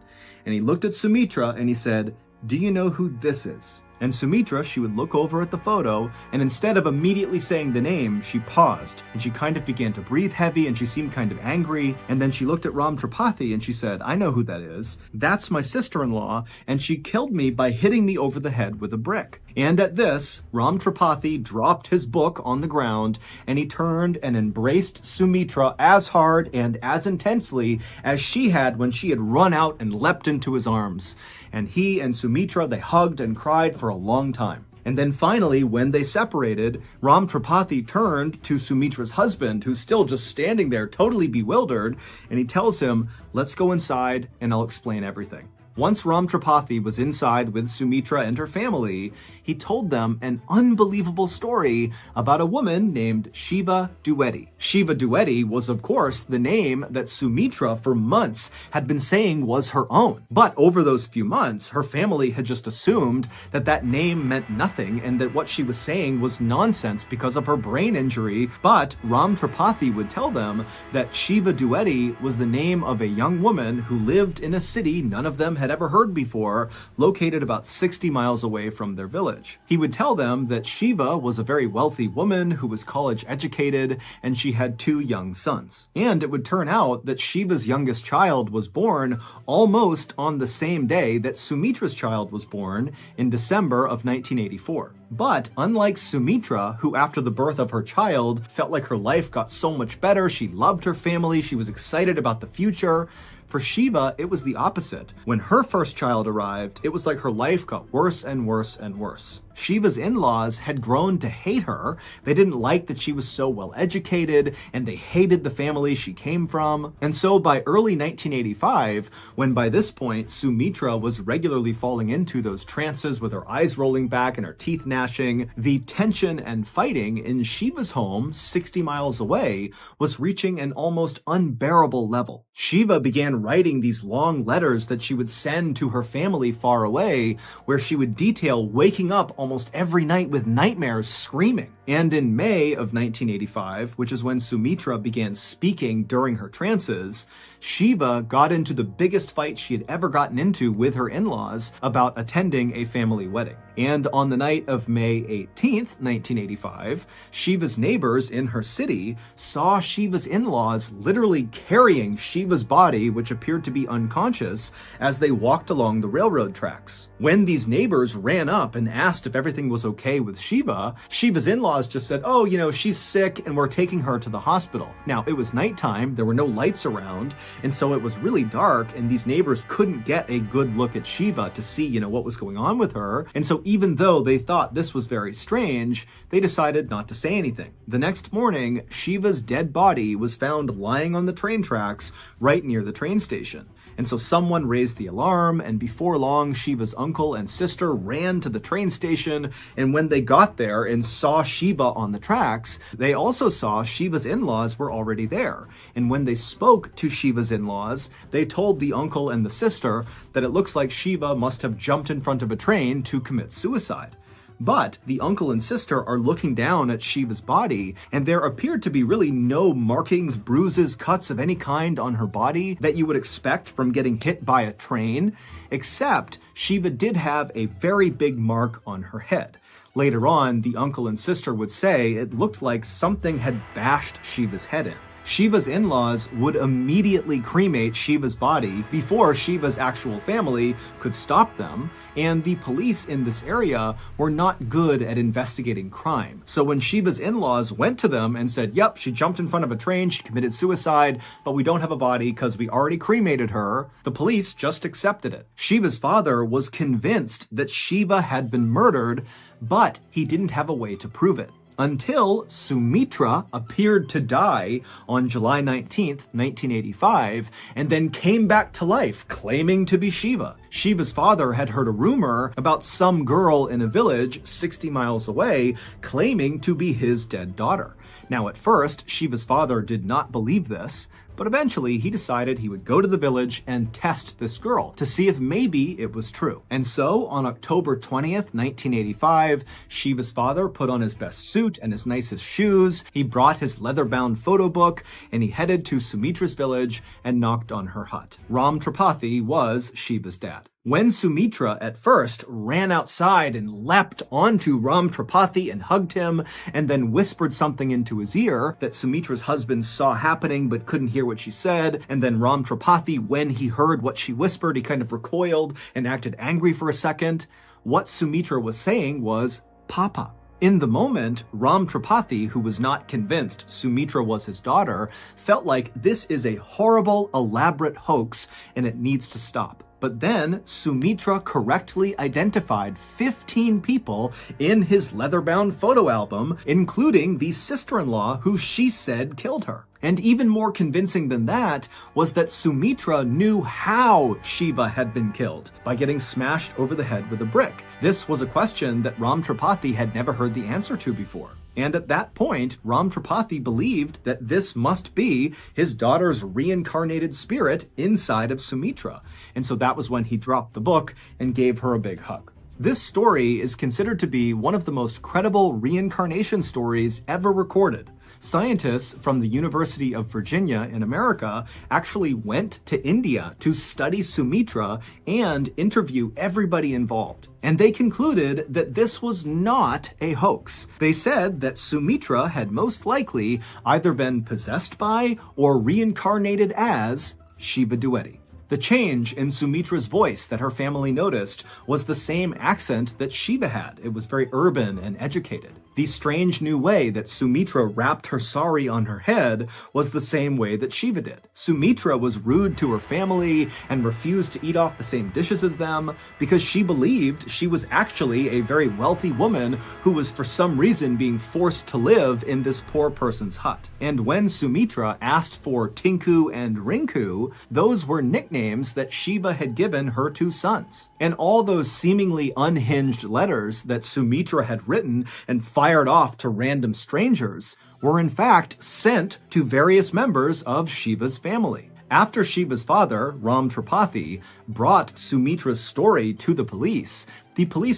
And he looked at Sumitra and he said, do you know who this is? And Sumitra, she would look over at the photo, and instead of immediately saying the name, she paused, and she kind of began to breathe heavy, and she seemed kind of angry, and then she looked at Ram Tripathi, and she said, I know who that is. That's my sister-in-law, and she killed me by hitting me over the head with a brick. And at this, Ram Tripathi dropped his book on the ground, and he turned and embraced Sumitra as hard and as intensely as she had when she had run out and leapt into his arms. And he and Sumitra, they hugged and cried for a long time. And then finally, when they separated, Ram Tripathi turned to Sumitra's husband, who's still just standing there totally bewildered, and he tells him, let's go inside and I'll explain everything. Once Ram Tripathi was inside with Sumitra and her family, he told them an unbelievable story about a woman named Shiva Dwivedi. Shiva Dwivedi was, of course, the name that Sumitra for months had been saying was her own. But over those few months, her family had just assumed that that name meant nothing and that what she was saying was nonsense because of her brain injury. But Ram Tripathi would tell them that Shiva Dwivedi was the name of a young woman who lived in a city none of them had ever heard before, located about 60 miles away from their village. He would tell them that Shiva was a very wealthy woman who was college educated, and she had 2 young sons. And it would turn out that Shiva's youngest child was born almost on the same day that Sumitra's child was born in December of 1984. But unlike Sumitra, who after the birth of her child felt like her life got so much better, she loved her family, she was excited about the future, for Shiva, it was the opposite. When her first child arrived, it was like her life got worse and worse and worse. Shiva's in-laws had grown to hate her. They didn't like that she was so well educated, and they hated the family she came from. And so by early 1985, when by this point Sumitra was regularly falling into those trances with her eyes rolling back and her teeth gnashing, the tension and fighting in Shiva's home, 60 miles away, was reaching an almost unbearable level. Shiva began writing these long letters that she would send to her family far away, where she would detail waking up almost every night with nightmares, screaming. And in May of 1985, which is when Sumitra began speaking during her trances, Shiva got into the biggest fight she had ever gotten into with her in-laws about attending a family wedding. And on the night of May 18th, 1985, Shiva's neighbors in her city saw Shiva's in-laws literally carrying Shiva's body, which appeared to be unconscious, as they walked along the railroad tracks. When these neighbors ran up and asked if everything was okay with Shiva, Shiva's in-laws just said, oh, she's sick and we're taking her to the hospital. Now, it was nighttime, there were no lights around, and so it was really dark, and these neighbors couldn't get a good look at Shiva to see, what was going on with her. And so even though they thought this was very strange, they decided not to say anything. The next morning, Shiva's dead body was found lying on the train tracks right near the train station. And so someone raised the alarm, and before long, Shiva's uncle and sister ran to the train station, and when they got there and saw Shiva on the tracks, they also saw Shiva's in-laws were already there. And when they spoke to Shiva's in-laws, they told the uncle and the sister that it looks like Shiva must have jumped in front of a train to commit suicide. But the uncle and sister are looking down at Shiva's body, and there appeared to be really no markings, bruises, cuts of any kind on her body that you would expect from getting hit by a train, except Shiva did have a very big mark on her head. Later on, the uncle and sister would say it looked like something had bashed Shiva's head in. Shiva's in-laws would immediately cremate Shiva's body before Shiva's actual family could stop them, and the police in this area were not good at investigating crime. So when Shiva's in-laws went to them and said, yep, she jumped in front of a train, she committed suicide, but we don't have a body because we already cremated her, the police just accepted it. Shiva's father was convinced that Shiva had been murdered, but he didn't have a way to prove it. Until Sumitra appeared to die on July 19th, 1985, and then came back to life, claiming to be Shiva. Shiva's father had heard a rumor about some girl in a village 60 miles away claiming to be his dead daughter. Now, at first, Shiva's father did not believe this, but eventually he decided he would go to the village and test this girl to see if maybe it was true. And so, on October 20th, 1985, Shiva's father put on his best suit and his nicest shoes, he brought his leather-bound photo book, and he headed to Sumitra's village and knocked on her hut. Ram Tripathi was Shiva's dad. When Sumitra at first ran outside and leapt onto Ram Tripathi and hugged him, and then whispered something into his ear that Sumitra's husband saw happening but couldn't hear what she said, and then Ram Tripathi, when he heard what she whispered, he kind of recoiled and acted angry for a second. What Sumitra was saying was, "Papa." In the moment, Ram Tripathi, who was not convinced Sumitra was his daughter, felt like this is a horrible, elaborate hoax and it needs to stop. But then Sumitra correctly identified 15 people in his leather-bound photo album, including the sister-in-law who she said killed her. And even more convincing than that was that Sumitra knew how Shiva had been killed, by getting smashed over the head with a brick. This was a question that Ram Tripathi had never heard the answer to before. And at that point, Ram Tripathi believed that this must be his daughter's reincarnated spirit inside of Sumitra. And so that was when he dropped the book and gave her a big hug. This story is considered to be one of the most credible reincarnation stories ever recorded. Scientists from the University of Virginia in America actually went to India to study Sumitra and interview everybody involved. And they concluded that this was not a hoax. They said that Sumitra had most likely either been possessed by or reincarnated as Shiva Duety. The change in Sumitra's voice that her family noticed was the same accent that Shiva had. It was very urban and educated. The strange new way that Sumitra wrapped her sari on her head was the same way that Shiva did. Sumitra was rude to her family and refused to eat off the same dishes as them because she believed she was actually a very wealthy woman who was for some reason being forced to live in this poor person's hut. And when Sumitra asked for Tinku and Rinku, those were nicknames that Shiva had given her two sons. And all those seemingly unhinged letters that Sumitra had written and fired off to random strangers were in fact sent to various members of Shiva's family. After Shiva's father, Ram Tripathi, brought Sumitra's story to the police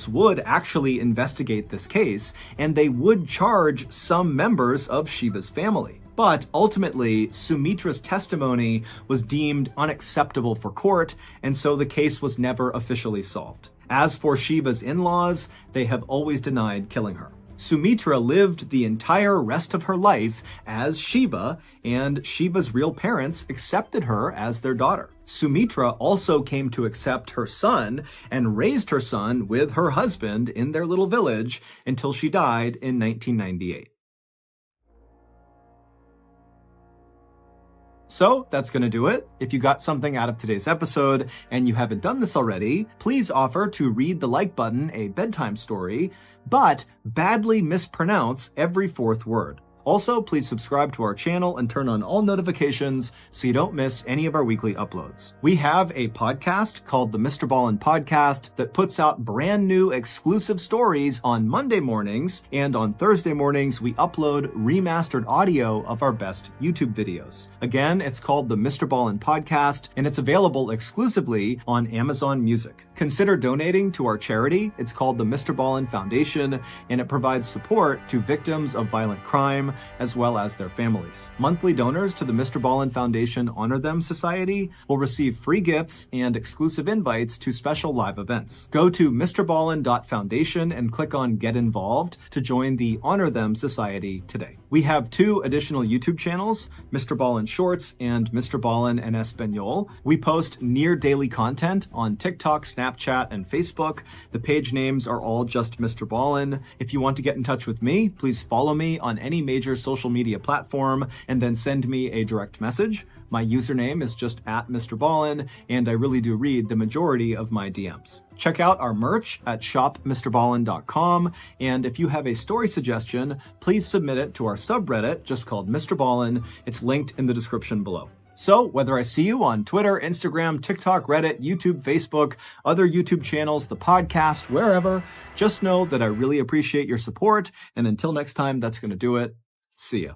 would actually investigate this case, and they would charge some members of Shiva's family. But ultimately, Sumitra's testimony was deemed unacceptable for court, and so the case was never officially solved. As for Shiva's in-laws, they have always denied killing her. Sumitra lived the entire rest of her life as Shiva, and Shiva's real parents accepted her as their daughter. Sumitra also came to accept her son and raised her son with her husband in their little village until she died in 1998. So that's going to do it. If you got something out of today's episode and you haven't done this already, please offer to read the like button a bedtime story, but badly mispronounce every fourth word. Also, please subscribe to our channel and turn on all notifications so you don't miss any of our weekly uploads. We have a podcast called the MrBallen Podcast that puts out brand new exclusive stories on Monday mornings, and on Thursday mornings we upload remastered audio of our best YouTube videos. Again, it's called the MrBallen Podcast, and it's available exclusively on Amazon Music. Consider donating to our charity. It's called the MrBallen Foundation, and it provides support to victims of violent crime as well as their families. Monthly donors to the MrBallen Foundation Honor Them Society will receive free gifts and exclusive invites to special live events. Go to MrBallen.Foundation and click on Get Involved to join the Honor Them Society today. We have 2 additional YouTube channels, MrBallen Shorts and MrBallen en Español. We post near daily content on TikTok, Snapchat, and Facebook. The page names are all just MrBallen. If you want to get in touch with me, please follow me on any major social media platform and then send me a direct message. My username is just @MrBallen, and I really do read the majority of my DMs. Check out our merch at shopmrballen.com, and if you have a story suggestion, please submit it to our subreddit just called MrBallen. It's linked in the description below. So, whether I see you on Twitter, Instagram, TikTok, Reddit, YouTube, Facebook, other YouTube channels, the podcast, wherever, just know that I really appreciate your support, and until next time, that's going to do it. See ya.